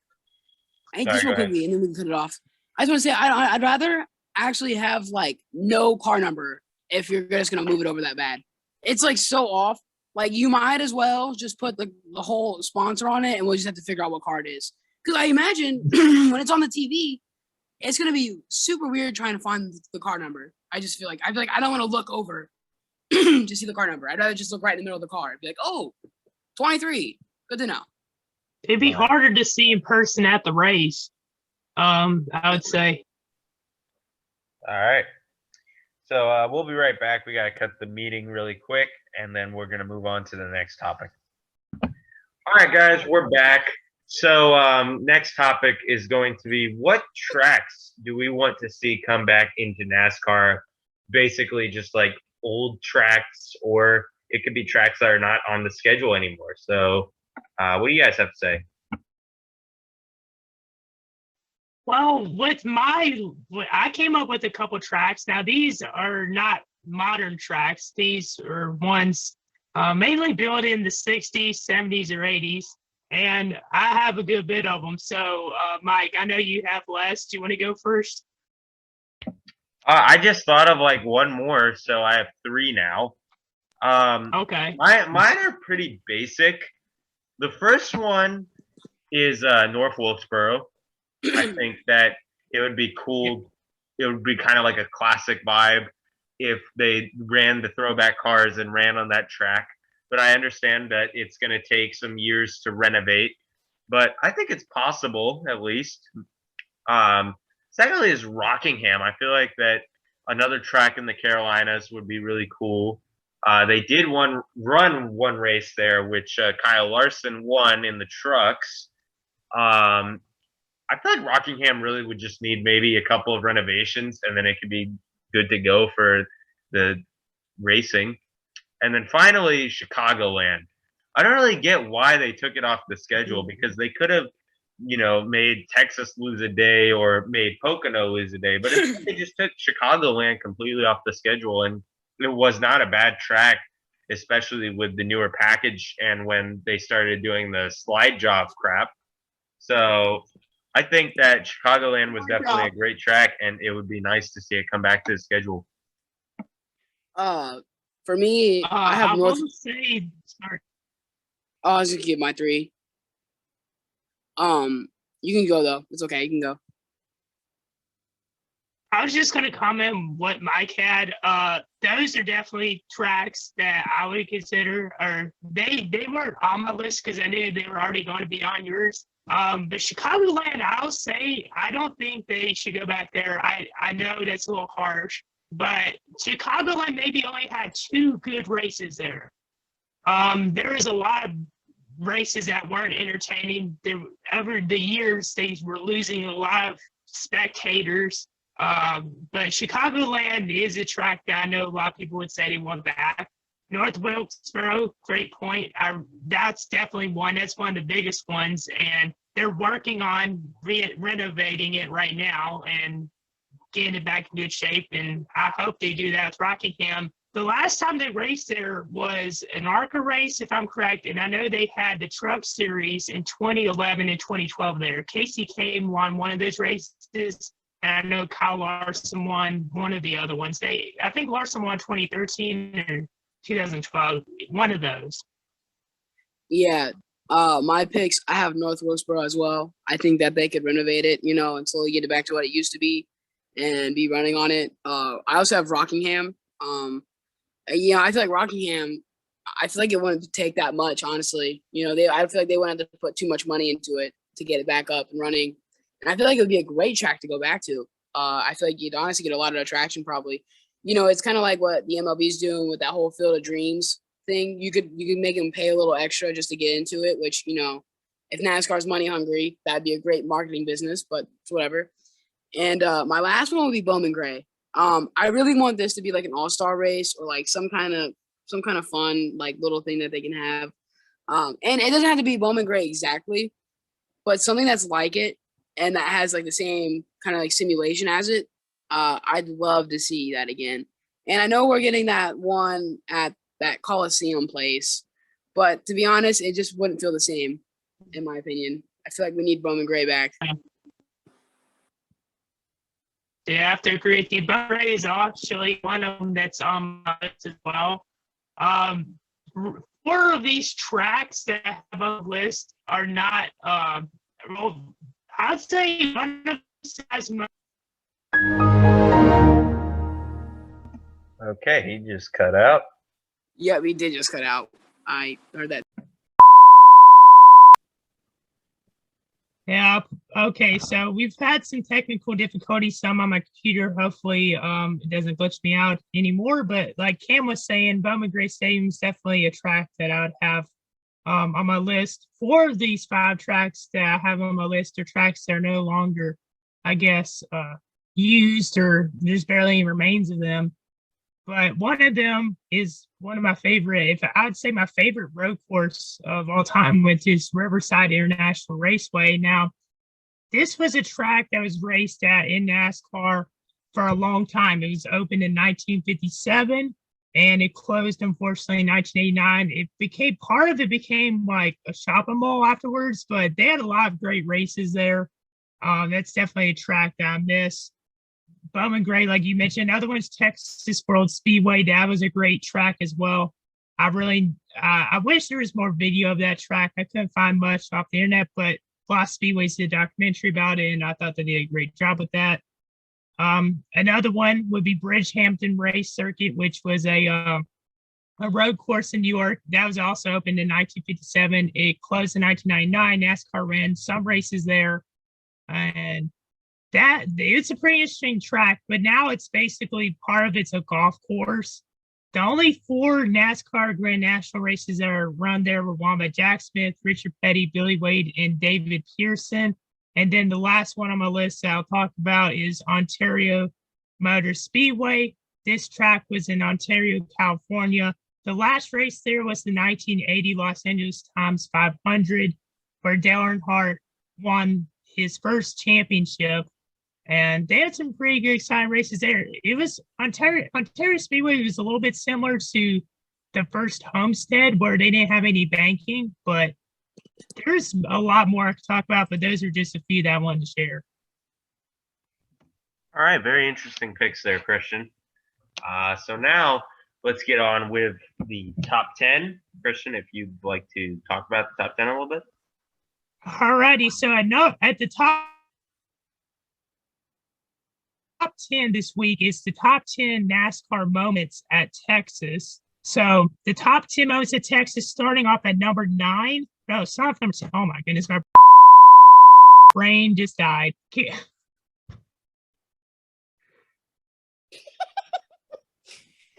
just real quickly, and then we can cut it off. I just want to say, I'd rather actually have like no car number if you're just gonna move it over that bad. It's like so off. Like you might as well just put the whole sponsor on it, and we'll just have to figure out what car it is. Because I imagine when it's on the TV, it's gonna be super weird trying to find the car number. I just feel like I don't want to look over to see the car number. I'd rather just look right in the middle of the car. I'd be like, oh, 23. Good to know. It'd be harder to see in person at the race, I would say. All right. So we'll be right back. We got to cut the meeting really quick, and then we're going to move on to the next topic. All right, guys, we're back. So next topic is going to be, what tracks do we want to see come back into NASCAR? Basically just like old tracks, or it could be tracks that are not on the schedule anymore. So what do you guys have to say? Well, I came up with a couple tracks. Now, these are not modern tracks. These are ones mainly built in the 60s, 70s, or 80s. And I have a good bit of them. So, Mike, I know you have less. Do you want to go first? I just thought of like one more, so I have 3 now. Okay. Mine are pretty basic. The first one is North Wilkesboro. I think that it would be cool. It would be kind of like a classic vibe if they ran the throwback cars and ran on that track. But I understand that it's going to take some years to renovate. But I think it's possible, at least. Secondly is Rockingham. I feel like that another track in the Carolinas would be really cool. They did run one race there, which Kyle Larson won in the trucks. I feel like Rockingham really would just need maybe a couple of renovations, and then it could be good to go for the racing. And then finally, Chicagoland. I don't really get why they took it off the schedule, because they could have, made Texas lose a day or made Pocono lose a day. But they just took Chicagoland completely off the schedule, and it was not a bad track, especially with the newer package and when they started doing the slide job crap. So I think that Chicagoland was definitely a great track, and it would be nice to see it come back to the schedule. For me, I have North. Sorry. I was gonna give my 3. You can go though. It's okay. You can go. I was just gonna comment what Mike had. Those are definitely tracks that I would consider, or they weren't on my list because I knew they were already going to be on yours. But Chicagoland, I'll say, I don't think they should go back there. I know that's a little harsh, but Chicagoland maybe only had 2 good races there. There was a lot of races that weren't entertaining. Over the years, they were losing a lot of spectators. But Chicagoland is a track that I know a lot of people would say they want back. North Wilkesboro, great point. That's definitely one. That's one of the biggest ones, and they're working on renovating it right now and getting it back in good shape. And I hope they do that with Rockingham. The last time they raced there was an ARCA race, if I'm correct, and I know they had the Truck Series in 2011 and 2012 there. Casey Kane won one of those races, and I know Kyle Larson won one of the other ones. I think Larson won 2013 or 2012, one of those. Yeah, my picks, I have North Wilkesboro as well. I think that they could renovate it, and slowly get it back to what it used to be and be running on it. I also have Rockingham. I feel like Rockingham, I feel like it wouldn't take that much, honestly. I feel like they wouldn't have to put too much money into it to get it back up and running. And I feel like it would be a great track to go back to. I feel like you'd honestly get a lot of attraction probably. It's kind of like what the MLB's doing with that whole Field of Dreams thing. You could make them pay a little extra just to get into it, which, if NASCAR's money hungry, that'd be a great marketing business, but it's whatever. And my last one would be Bowman Gray. I really want this to be like an all-star race, or like some kind of fun, like little thing that they can have. And it doesn't have to be Bowman Gray exactly, but something that's like it and that has like the same kind of like simulation as it. I'd love to see that again. And I know we're getting that one at that Coliseum place, but to be honest, it just wouldn't feel the same, in my opinion. I feel like we need Bowman Gray back. Yeah, I have to agree with you. Bowman Gray is actually one of them that's on my list as well. 4 of these tracks that I have on the list are not, I'd say one of them has my. Okay, he just cut out. Yeah, we did just cut out. I heard that. Yeah. Okay. So we've had some technical difficulties, some on my computer. Hopefully, it doesn't glitch me out anymore. But like Cam was saying, Bowman Gray Stadium is definitely a track that I would have on my list. 4 of these 5 tracks that I have on my list are tracks that are no longer, I guess, used, or there's barely any remains of them. But one of them is one of my favorite, if I'd say my favorite road course of all time, which is Riverside International Raceway. Now, this was a track that was raced at in NASCAR for a long time. It was opened in 1957 and it closed, unfortunately, in 1989. Part of it became like a shopping mall afterwards, but they had a lot of great races there. That's definitely a track that I miss. Bowman Gray, like you mentioned. Another one's Texas World Speedway. That was a great track as well. I wish there was more video of that track. I couldn't find much off the internet, but Lost Speedways did a documentary about it, and I thought they did a great job with that. Another one would be Bridgehampton Race Circuit, which was a road course in New York. That was also opened in 1957. It closed in 1999. NASCAR ran some races there, and it's a pretty interesting track, but now it's basically part of it's a golf course. The only 4 NASCAR Grand National races that are run there were won by Jack Smith, Richard Petty, Billy Wade, and David Pearson. And then the last one on my list that I'll talk about is Ontario Motor Speedway. This track was in Ontario, California. The last race there was the 1980 Los Angeles Times 500, where Dale Earnhardt won his first championship. And they had some pretty good exciting races there. It was Ontario Speedway was a little bit similar to the first Homestead, where they didn't have any banking, but there's a lot more I could talk about, but those are just a few that I wanted to share. All right, very interesting picks there, Christian. So now let's get on with the top 10. Christian, if you'd like to talk about the top 10 a little bit. All righty, so I know at the top 10 this week is the top 10 NASCAR moments at Texas. So the top 10 moments at Texas, starting off at number 9. No, it's not number 10. Oh my goodness, my brain just died.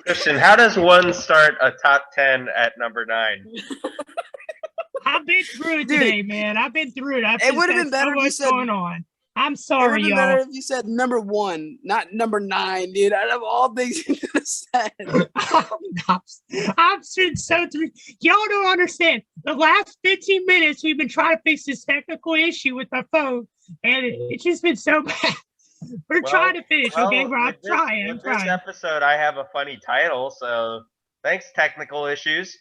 Christian, how does one start a top 10 at number 9? I've been through it today, man. I've been through it. It would have been better if you said going on. I'm It sorry, would have been y'all. better if you said number 1, not number 9, dude. Out of all things you could have said. I've been so through. Y'all don't understand. The last 15 minutes, we've been trying to fix this technical issue with my phone, and it's just been so bad. We're trying to finish, okay? I'm trying. This episode, I have a funny title, so thanks, technical issues.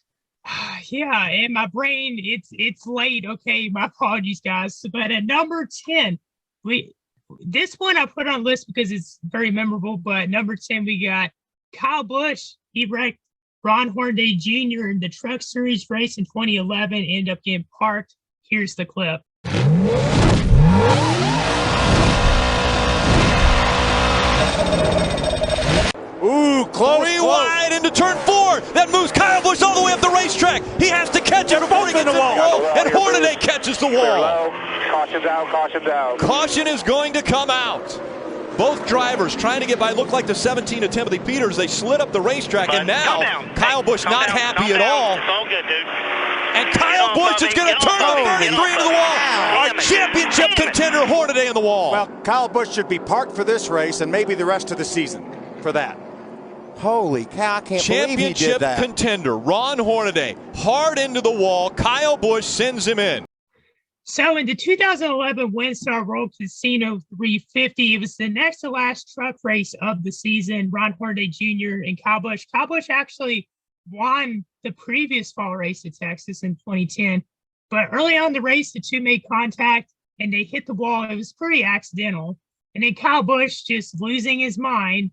Yeah, and my brain, it's late, okay? My apologies, guys. But at number 10, this one I put on the list because it's very memorable, but number 10, we got Kyle Busch. He wrecked Ron Hornaday Jr. in the Truck Series race in 2011, ended up getting parked. Here's the clip. Ooh, close. Wide into turn 4. That moves Kyle Busch all the way up the racetrack. He has to catch it before he gets to the wall. And Hornaday catches the wall. Caution's out, caution's out. Caution is going to come out. Both drivers trying to get by. Look like the 17 of Timothy Peters. They slid up the racetrack, and now Kyle Busch not happy at all. It's all good, dude. And Kyle Busch is going to turn the 33 into the wall. Our championship contender, Hornaday, in the wall. Well, Kyle Busch should be parked for this race and maybe the rest of the season for that. Holy cow, I can't believe he did that. Championship contender, Ron Hornaday, hard into the wall. Kyle Busch sends him in. So in the 2011 WinStar World Casino 350, it was the next to last truck race of the season. Ron Hornaday Jr. and Kyle Busch. Kyle Busch actually won the previous fall race at Texas in 2010. But early on in the race, the two made contact and they hit the wall. It was pretty accidental. And then Kyle Busch, just losing his mind,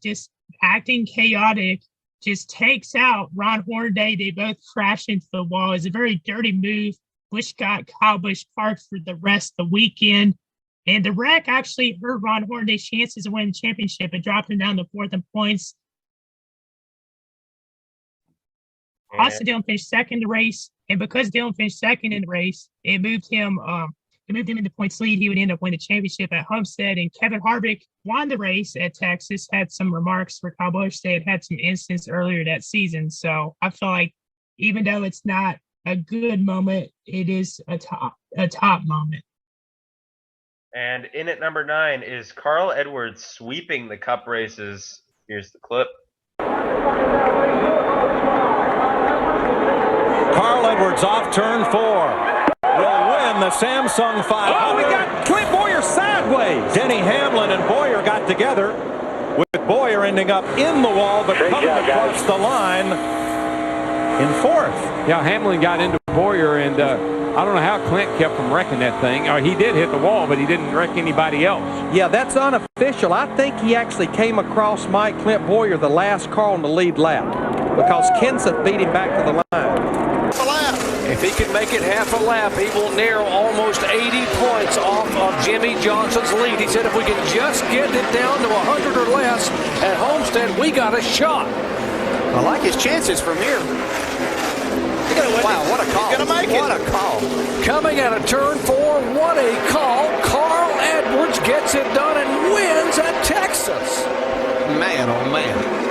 just acting chaotic, just takes out Ron Hornaday. They both crash into the wall. It's a very dirty move. Busch got Kyle Busch parked for the rest of the weekend. And the wreck actually hurt Ron Hornaday's chances of winning the championship. It dropped him down to 4th in points. Austin Dillon finished second in the race. And because Dillon finished second in the race, it moved him into points lead. He would end up winning the championship at Homestead. And Kevin Harvick won the race at Texas, had some remarks for Kyle Busch. They had some incidents earlier that season. So I feel like even though it's not a good moment. It is a top moment. And in at number 9 is Carl Edwards sweeping the Cup races. Here's the clip. Carl Edwards off turn 4. Will win the Samsung 500. Oh, we got Clint Boyer sideways. Denny Hamlin and Boyer got together, with Boyer ending up in the wall, but coming across the line in 4th. Yeah, Hamlin got into Boyer, and I don't know how Clint kept from wrecking that thing. Or he did hit the wall, but he didn't wreck anybody else. Yeah, that's unofficial. I think he actually came across Mike Clint Boyer the last car on the lead lap, because Kenseth beat him back to the line. If he can make it half a lap, he will narrow almost 80 points off of Jimmy Johnson's lead. He said if we can just get it down to 100 or less at Homestead, we got a shot. I like his chances from here. Wow, what a call. He's gonna make it. What a call. Coming out of turn 4, what a call. Carl Edwards gets it done and wins at Texas. Man, oh man.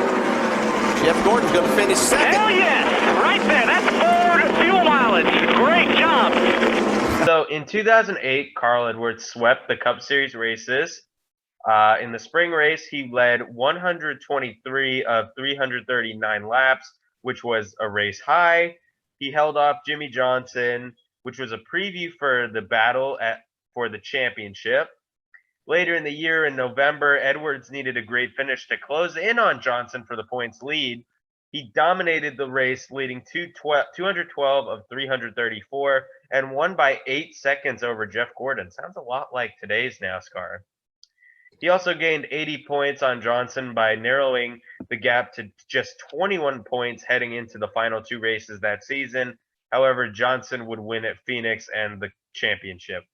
Jeff Gordon's going to finish second. Hell yes, right there. That's Ford fuel mileage. Great job. So in 2008, Carl Edwards swept the Cup Series races. In the spring race, he led 123 of 339 laps, which was a race high. He held off Jimmy Johnson, which was a preview for the battle for the championship. Later in the year, in November, Edwards needed a great finish to close in on Johnson for the points lead. He dominated the race, leading 212 of 334, and won by 8 seconds over Jeff Gordon. Sounds a lot like today's NASCAR. He also gained 80 points on Johnson by narrowing the gap to just 21 points heading into the final 2 races that season. However, Johnson would win at Phoenix and the championship.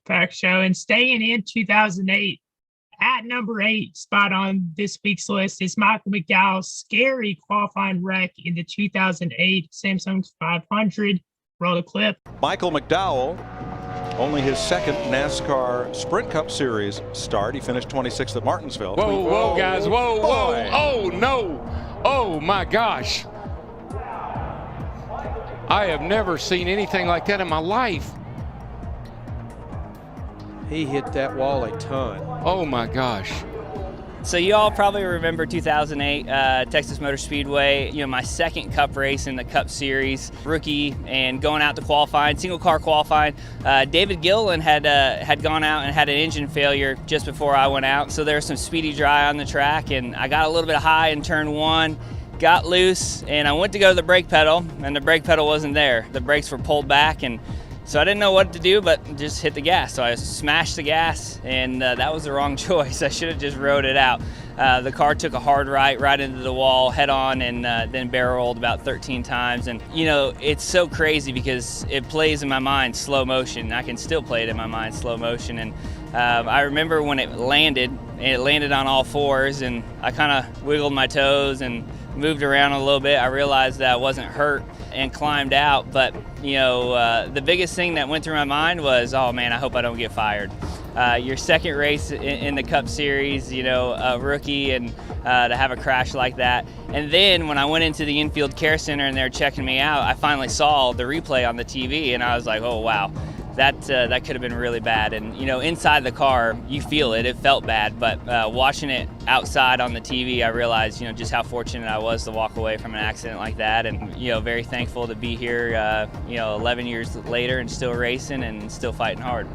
Fact show. And staying in 2008, at number 8 spot on this week's list is Michael McDowell's scary qualifying wreck in the 2008 Samsung 500. Roll the clip. Michael McDowell, only his second NASCAR Sprint Cup Series start. He finished 26th at Martinsville. Whoa, whoa, guys, whoa, whoa. Oh, no. Oh, my gosh. I have never seen anything like that in my life. He hit that wall a ton. Oh my gosh. So you all probably remember 2008 Texas Motor Speedway, my second Cup race in the Cup Series, rookie, and going out to qualifying, single car qualifying. David Gilliland had gone out and had an engine failure just before I went out, so there was some speedy dry on the track, and I got a little bit high in turn 1, got loose, and I went to go to the brake pedal, and the brake pedal wasn't there. The brakes were pulled back, and so I didn't know what to do but just hit the gas. So I smashed the gas, and that was the wrong choice. I should have just rode it out. The car took a hard right into the wall head on, and then barreled about 13 times. And it's so crazy because it plays in my mind slow motion. I can still play it in my mind slow motion. And I remember when it landed on all 4s, and I kind of wiggled my toes and moved around a little bit. I realized that I wasn't hurt and climbed out, but the biggest thing that went through my mind was, oh man, I hope I don't get fired. Your second race in the Cup Series, a rookie, and to have a crash like that. And then when I went into the infield care center and they're checking me out, I finally saw the replay on the TV, and I was like, oh wow, that could have been really bad. And inside the car, you feel it. It felt bad, but watching it outside on the TV, I realized just how fortunate I was to walk away from an accident like that, and very thankful to be here 11 years later and still racing and still fighting hard.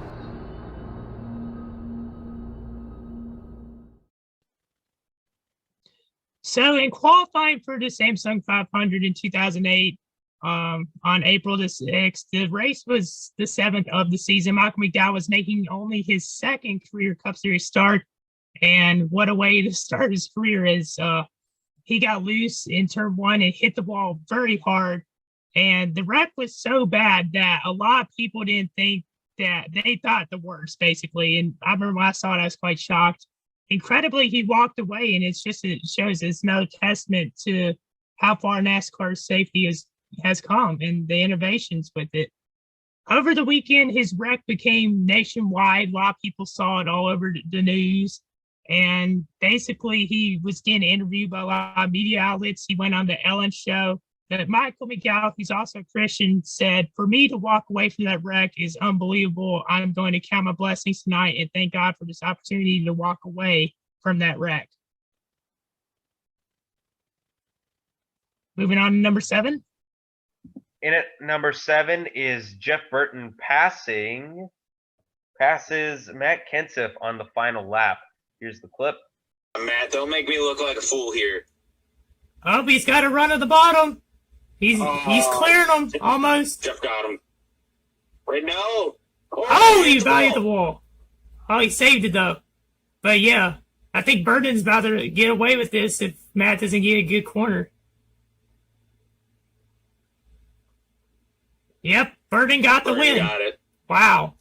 So in qualifying for the Samsung 500 in 2008, on April the 6th, the race was the 7th of the season. Michael McDowell was making only his second career Cup Series start, and what a way to start his career as he got loose in turn 1 and hit the wall very hard. And the wreck was so bad that a lot of people didn't think that, they thought the worst, basically. And I remember when I saw it, I was quite shocked. Incredibly, he walked away, and it shows it's no testament to how far NASCAR safety has come and the innovations with it. Over the weekend, his wreck became nationwide. A lot of people saw it all over the news. And basically, he was getting interviewed by a lot of media outlets. He went on the Ellen show. But Michael McGow, who's also a Christian, said, "For me to walk away from that wreck is unbelievable. I'm going to count my blessings tonight and thank God for this opportunity to walk away from that wreck." Moving on to number 7. In at number 7 is Jeff Burton passes Matt Kenseth on the final lap. Here's the clip. Matt, don't make me look like a fool here. Oh, he's got a run at the bottom. He's clearing them almost. Jeff got him. Wait, no. Oh, he valued the wall. Oh, he saved it though. But yeah, I think Burton's about to get away with this if Matt doesn't get a good corner. Yep, Burton got the win. Got it. Wow.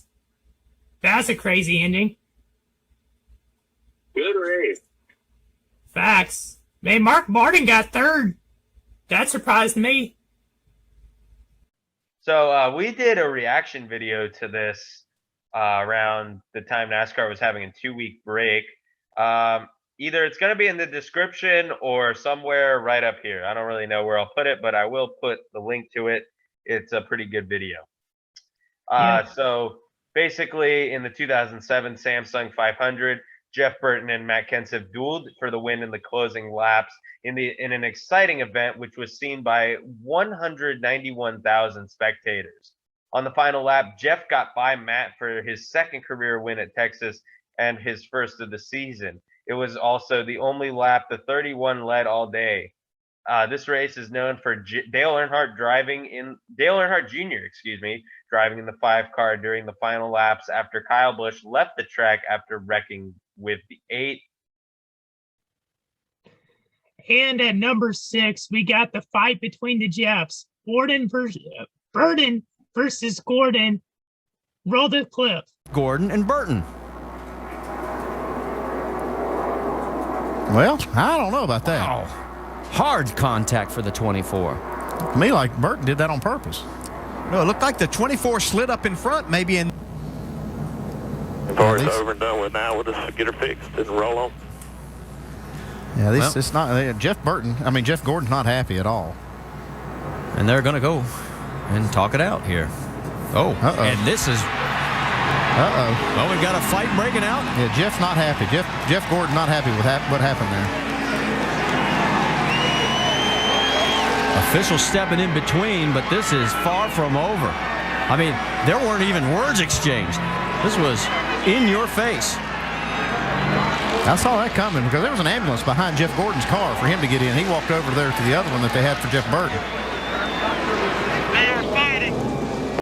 That's a crazy ending. Good race. Facts. Man, Mark Martin got third. That surprised me. So we did a reaction video to this around the time NASCAR was having a 2-week break. Either it's going to be in the description or somewhere right up here. I don't really know where I'll put it, but I will put the link to it. It's a pretty good video. So basically, in the 2007 Samsung 500, Jeff Burton and Matt Kenseth dueled for the win in the closing laps in an exciting event, which was seen by 191,000 spectators. On the final lap, Jeff got by Matt for his second career win at Texas and his first of the season. It was also the only lap the 31 led all day. This race is known for Dale Earnhardt Jr. Driving in the 5 car during the final laps after Kyle Busch left the track after wrecking with the 8. And at number 6, we got the fight between the Jeffs. Burton versus Gordon. Roll the clip. Gordon and Burton. Well, I don't know about that. Wow. Hard contact for the 24. To me, like Burton did that on purpose. No, it looked like the 24 slid up in front, maybe in. Before it's over and done with now, we'll just get her fixed and roll on. Yeah, it's not. Jeff Gordon's not happy at all. And they're going to go and talk it out here. Oh, and this is. Well, we've got a fight breaking out. Yeah, Jeff's not happy. Jeff Gordon not happy with what happened there. Officials stepping in between, but this is far from over. I mean, there weren't even words exchanged. This was in your face. I saw that coming because there was an ambulance behind Jeff Gordon's car for him to get in. He walked over there to the other one that they had for Jeff Burton.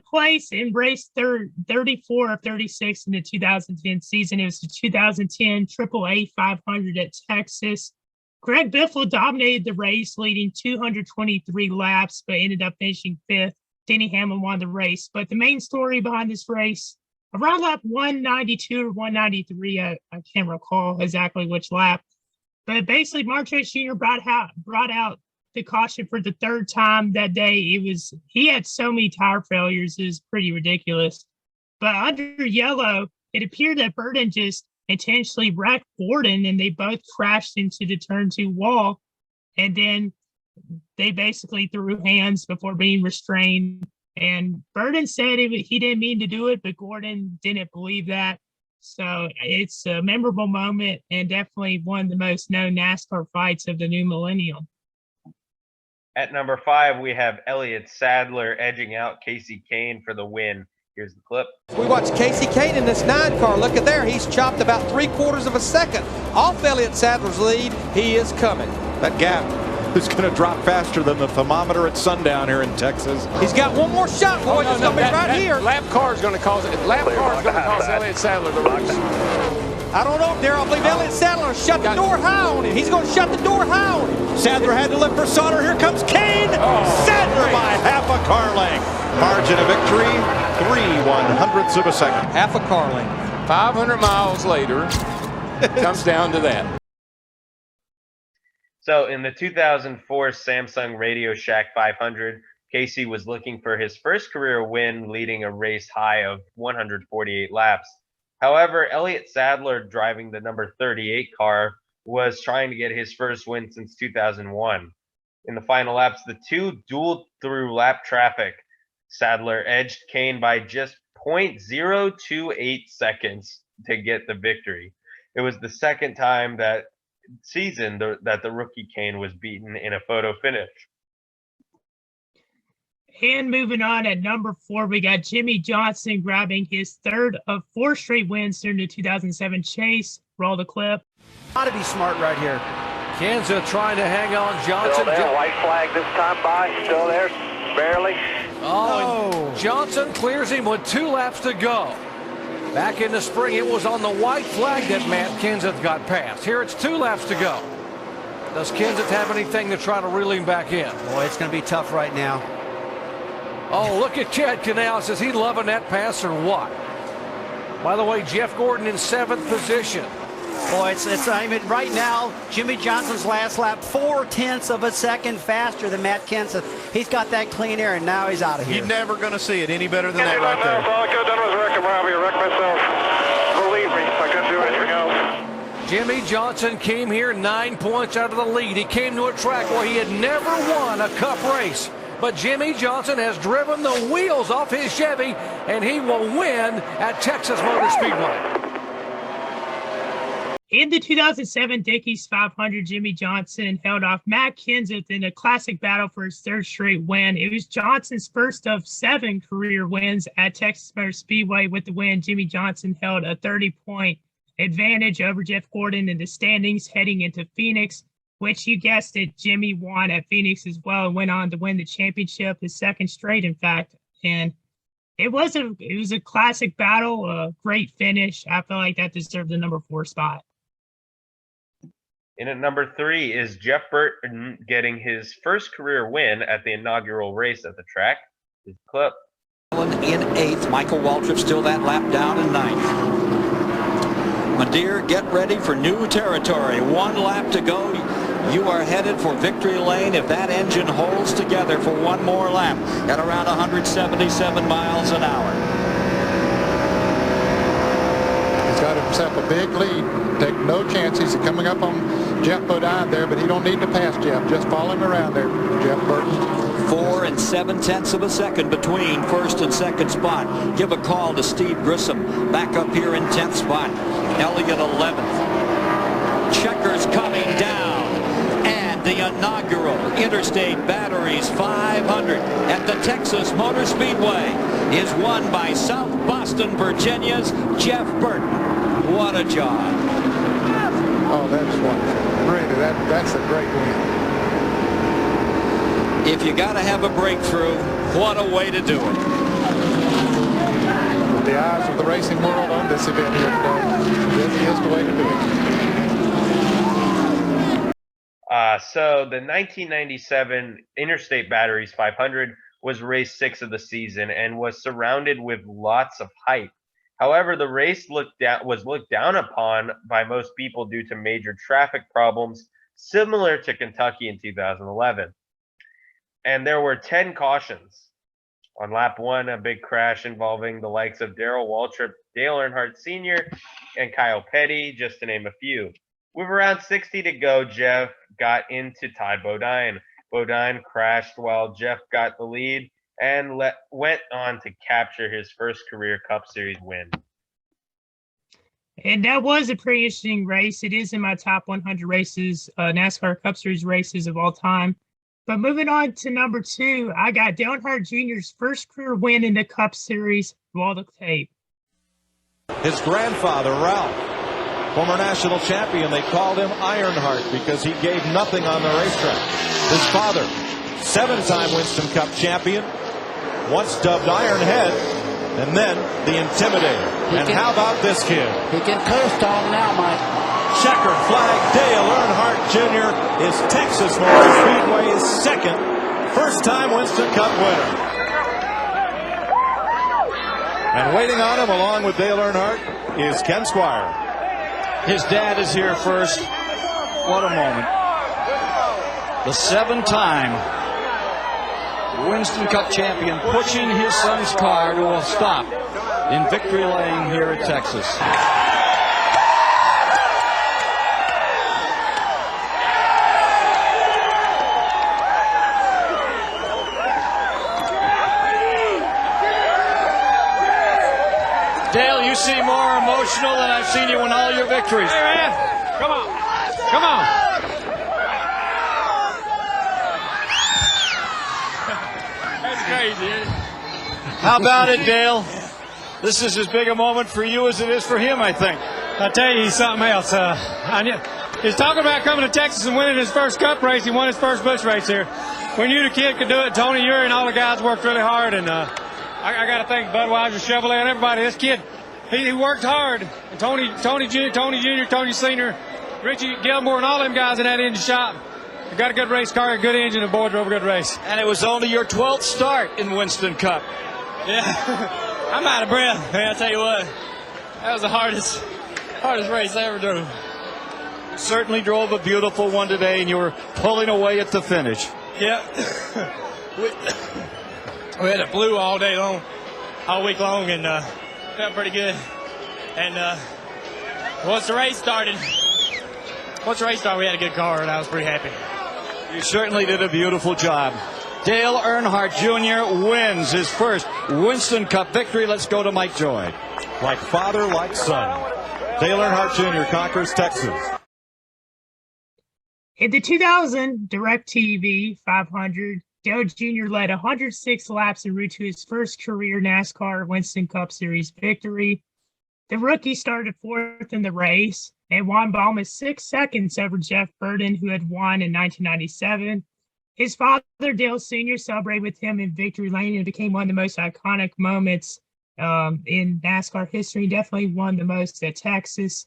Place in race 34 of 36 in the 2010 season. It was the 2010 AAA 500 at Texas. Greg Biffle dominated the race, leading 223 laps, but ended up finishing 5th. Denny Hamlin won the race. But the main story behind this race, around lap 192 or 193, I can't recall exactly which lap, but basically Marquez Jr. brought out the caution for the 3rd time that day. He had so many tire failures, it was pretty ridiculous. But under yellow, it appeared that Burton just intentionally wrecked Gordon, and they both crashed into the turn 2 wall, and then they basically threw hands before being restrained. And Burton said he didn't mean to do it, but Gordon didn't believe that. So it's a memorable moment and definitely one of the most known NASCAR fights of the new millennium. At number 5, we have Elliott Sadler edging out Casey Kane for the win. Here's the clip. We watch Casey Kane in this 9 car. Look at there. He's chopped about 3/4 of a second off Elliott Sadler's lead. He is coming. That gap is going to drop faster than the thermometer at sundown here in Texas. He's got one more shot, boys. It's going to be right here. Lap car is going to cause Elliott Sadler the race. I don't know, Darryl. I believe Elliott Sadler shut the door high on him. He's going to shut the door high on him. Sadler had to look for Sauter. Here comes Kane. Sadler by half a car length. Margin of victory, 3/100ths of a second. Half a car length. 500 miles later, it comes down to that. So in the 2004 Samsung Radio Shack 500, Casey was looking for his first career win, leading a race high of 148 laps. However, Elliott Sadler, driving the number 38 car, was trying to get his first win since 2001. In the final laps, the two dueled through lap traffic. Sadler edged Kane by just 0.028 seconds to get the victory. It was the second time that season that the rookie Kane was beaten in a photo finish. And moving on at number 4, we got Jimmie Johnson grabbing his third of 4 straight wins during the 2007 chase. Roll the clip. Got to be smart right here. Kansas trying to hang on. Johnson. Still there, white flag this time by. Still there, barely. Oh, and Johnson clears him with 2 laps to go. Back in the spring, it was on the white flag that Matt Kenseth got past. Here it's 2 laps to go. Does Kenseth have anything to try to reel him back in? Boy, it's going to be tough right now. Oh, look at Chad Canals. Is he loving that pass or what? By the way, Jeff Gordon in 7th position. Boy, I mean, right now, Jimmie Johnson's last lap, 0.4 of a second faster than Matt Kenseth. He's got that clean air, and now he's out of here. You're never going to see it any better than that right there. All I could have done was wreck him, Robbie. Wreck myself. Believe me, I couldn't do anything else. Jimmie Johnson came here 9 points out of the lead. He came to a track where he had never won a Cup race. But Jimmie Johnson has driven the wheels off his Chevy, and he will win at Texas Motor Speedway. In the 2007 Dickies 500, Jimmie Johnson held off Matt Kenseth in a classic battle for his 3rd straight win. It was Johnson's first of 7 career wins at Texas Motor Speedway. With the win, Jimmie Johnson held a 30-point advantage over Jeff Gordon in the standings heading into Phoenix, which you guessed it, Jimmie won at Phoenix as well and went on to win the championship, his 2nd straight, in fact. And it was a classic battle, a great finish. I feel like that deserved the number 4 spot. In at number 3 is Jeff Burton getting his first career win at the inaugural race at the track. His clip. In 8th, Michael Waltrip still that lap down in 9th. Madeir, get ready for new territory. 1 lap to go. You are headed for victory lane if that engine holds together for 1 more lap at around 177 miles an hour. He's got himself a big lead. Take no chances. He's coming up on Jeff Bodine there, but he don't need to pass Jeff. Just follow him around there, Jeff Burton. 4 7/10 of a second between 1st and 2nd spot. Give a call to Steve Grissom back up here in 10th spot. Elliott 11th. Checkers coming down. And the inaugural Interstate Batteries 500 at the Texas Motor Speedway is won by South Boston, Virginia's Jeff Burton. What a job. Oh, that's wonderful. Really, that's a great win. If you got to have a breakthrough, what a way to do it. With the eyes of the racing world on this event here today, this is the way to do it. So the 1997 Interstate Batteries 500 was race 6 of the season and was surrounded with lots of hype. However, the race was looked down upon by most people due to major traffic problems, similar to Kentucky in 2011. And there were 10 cautions. On lap 1, a big crash involving the likes of Darrell Waltrip, Dale Earnhardt Sr., and Kyle Petty, just to name a few. With around 60 to go, Jeff got into Todd Bodine. Bodine crashed while Jeff got the lead and went on to capture his first career Cup Series win. And that was a pretty interesting race. It is in my top 100 races, NASCAR Cup Series races of all time. But moving on to number 2, I got Dale Earnhardt Jr.'s first career win in the Cup Series. Roll the tape. His grandfather, Ralph, former national champion, they called him Ironheart because he gave nothing on the racetrack. His father, 7-time Winston Cup champion, once dubbed Ironhead, and then the Intimidator. And how about this kid? He can coast on now, Mike. Checkered flag, Dale Earnhardt Jr. is Texas Motor Speedway's second first-time Winston Cup winner. And waiting on him, along with Dale Earnhardt, is Ken Squire. His dad is here first. What a moment. The 7-time Winston Cup champion pushing his son's car to a stop in victory lane here at Texas. seem more emotional than I've seen you in all your victories. Hey, man. Come on. Come on. That's crazy, isn't it? How about it, Dale? This is as big a moment for you as it is for him, I think. I tell you, he's something else. He's talking about coming to Texas and winning his first Cup race. He won his first Busch race here. We knew the kid could do it. Tony Uri and all the guys worked really hard, and I got to thank Budweiser, Chevrolet, and everybody. This kid, he worked hard. And Tony Jr., Tony Sr., Richie Gilmore, and all them guys in that engine shop. They got a good race car, a good engine, and boy drove a good race. And it was only your 12th start in Winston Cup. Yeah, I'm out of breath, man. I tell you what, that was the hardest race I ever drove. You certainly drove a beautiful one today, and you were pulling away at the finish. Yep. We had it blue all day long, all week long, and felt pretty good. And once the race started, we had a good car, and I was pretty happy. You certainly did a beautiful job. Dale Earnhardt Jr. wins his first Winston Cup victory. Let's go to Mike Joy. Like father, like son. Dale Earnhardt Jr. conquers Texas. In the 2000 DirecTV 500, Dale Jr. led 106 laps en route to his first career NASCAR Winston Cup Series victory. The rookie started fourth in the race and won by almost 6 seconds over Jeff Burton, who had won in 1997. His father, Dale Sr., celebrated with him in Victory Lane and became one of the most iconic moments in NASCAR history. Definitely won the most at Texas.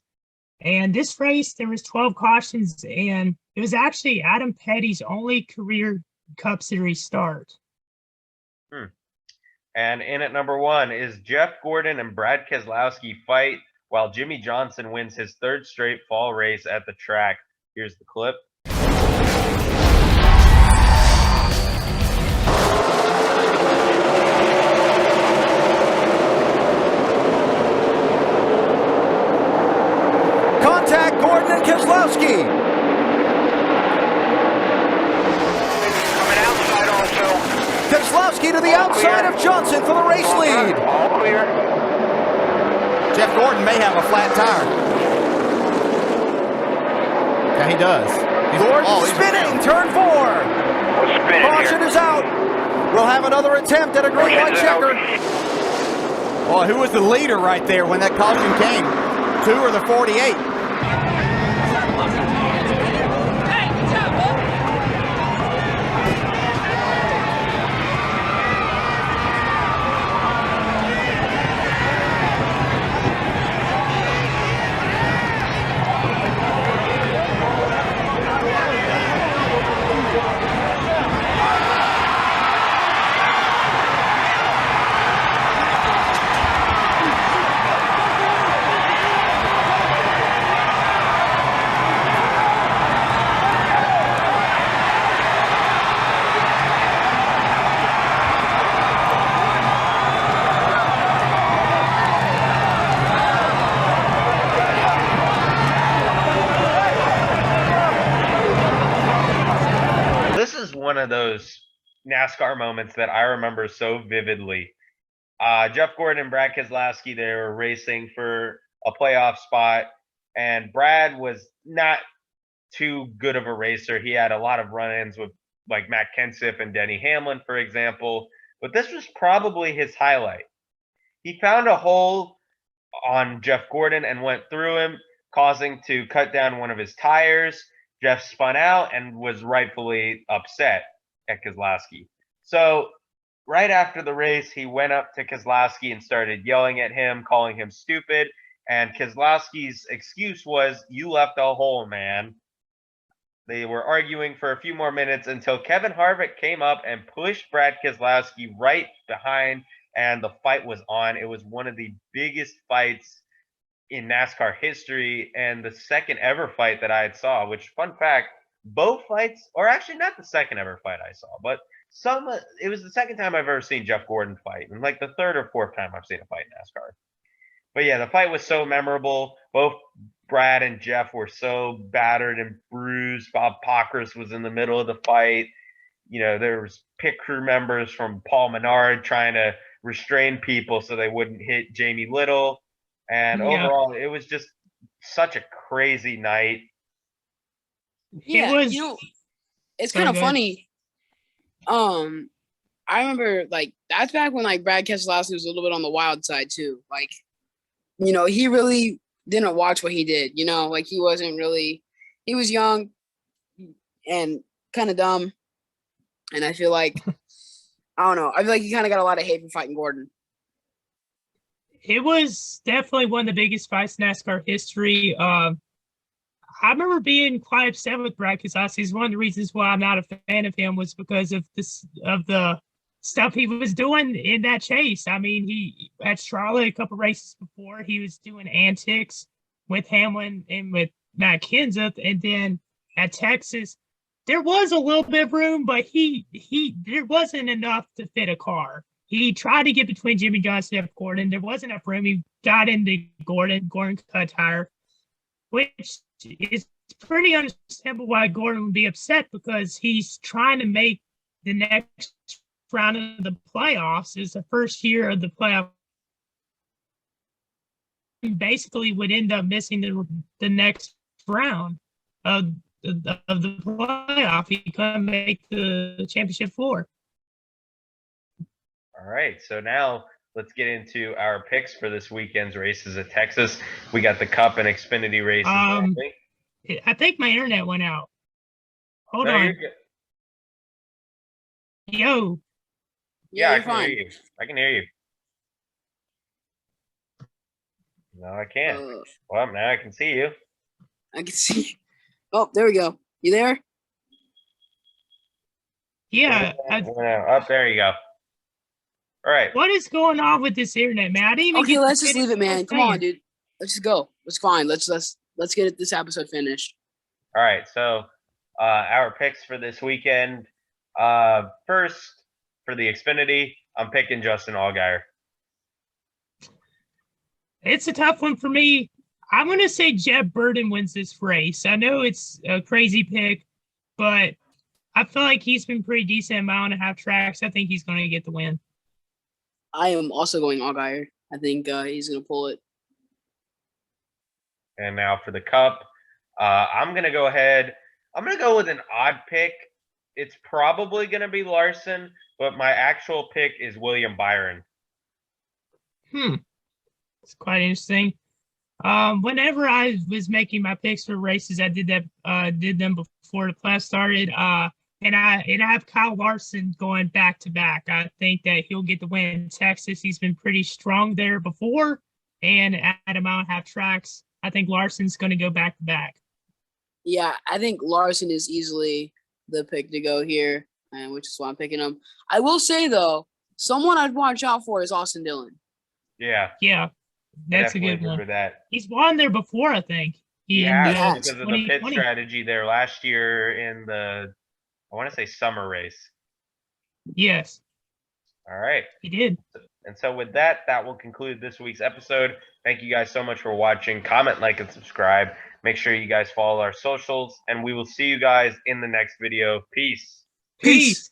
And this race, there was 12 cautions, and it was actually Adam Petty's only career Cup Series start. And in at number 1 is Jeff Gordon and Brad Keselowski fight while Jimmy Johnson wins his 3rd straight fall race at the track. Here's the clip. Contact Gordon and Keselowski. Coming outside also. Keselowski to the outside of Johnson for the race lead. All clear. Jeff Gordon may have a flat tire. Yeah, he does. Gordon spinning, turn 4. Caution is out. We'll have another attempt at a green light checker. Well, who was the leader right there when that caution came? 2 or the 48? One of those NASCAR moments that I remember so vividly. Jeff Gordon and Brad Keselowski, they were racing for a playoff spot, and Brad was not too good of a racer. He had a lot of run-ins with like Matt Kenseth and Denny Hamlin, for example, but this was probably his highlight. He found a hole on Jeff Gordon and went through him, causing to cut down one of his tires. Jeff spun out and was rightfully upset at Keselowski. So right after the race, he went up to Keselowski and started yelling at him, calling him stupid. And Keselowski's excuse was, "You left a hole, man." They were arguing for a few more minutes until Kevin Harvick came up and pushed Brad Keselowski right behind, and the fight was on. It was one of the biggest fights in NASCAR history, and the second ever fight that I had saw, which, fun fact, both fights, or actually not the second ever fight I saw, but it was the second time I've ever seen Jeff Gordon fight, and like the 3rd or 4th time I've seen a fight in NASCAR. But yeah, the fight was so memorable. Both Brad and Jeff were so battered and bruised. Bob Pockrass was in the middle of the fight. You know, there was pit crew members from Paul Menard trying to restrain people so they wouldn't hit Jamie Little. And Yeah. overall, it was just such a crazy night. Yeah, was- you know, it's Sorry, kind of go ahead. funny. I remember like that's back when like Brad Keselowski was a little bit on the wild side too. Like, you know, he really didn't watch what he did. You know, like he wasn't really. He was young and kind of dumb, and I feel like I don't know. I feel like he kind of got a lot of hate for fighting Gordon. It was definitely one of the biggest fights in NASCAR history. I remember being quite upset with Brad Keselowski. One of the reasons why I'm not a fan of him was because of the stuff he was doing in that chase. I mean, he at Charlotte a couple races before, he was doing antics with Hamlin and with Matt Kenseth, and then at Texas, there was a little bit of room, but there wasn't enough to fit a car. He tried to get between Jimmy Johnson and Gordon. There wasn't enough room. He got into Gordon. Gordon cut a tire, which is pretty understandable why Gordon would be upset, because he's trying to make the next round of the playoffs. Is the first year of the playoff. He basically would end up missing the next round of the playoff. He couldn't make the championship floor. All right, so now let's get into our picks for this weekend's races at Texas. We got the Cup and Xfinity races. I think my internet went out. Hold No, on. you're good. Yo. Yeah, I you're can fine. hear you. I can hear you. No, I can't. Well, now I can see you. I can see. Oh, there we go. You there? Yeah. Up there you go. All right. What is going on with this internet, man? I didn't even Okay, get let's to just finish leave it, what I man. was Come on, saying. dude. Let's just go. It's fine. Let's get this episode finished. All right, so our picks for this weekend. First, for the Xfinity, I'm picking Justin Allgaier. It's a tough one for me. I'm going to say Jeb Burton wins this race. I know it's a crazy pick, but I feel like he's been pretty decent at mile and a half tracks. I think he's going to get the win. I am also going Allgaier. I think he's going to pull it. And now for the Cup, I'm going to go ahead. I'm going to go with an odd pick. It's probably going to be Larson, but my actual pick is William Byron. It's quite interesting. Whenever I was making my picks for races, I did them before the class started. And I have Kyle Larson going back to back. I think that he'll get the win in Texas. He's been pretty strong there before, and at a mile and a half tracks, I think Larson's going to go back to back. Yeah, I think Larson is easily the pick to go here, and which is why I'm picking him. I will say though, someone I'd watch out for is Austin Dillon. Yeah. Yeah, that's a good one. For that. He's won there before, I think. He has, in because of the pit 2020. strategy there last year in the, I want to say, summer race. Yes. All right. He did. And so with that, that will conclude this week's episode. Thank you guys so much for watching. Comment, like, and subscribe. Make sure you guys follow our socials, and we will see you guys in the next video. Peace. Peace.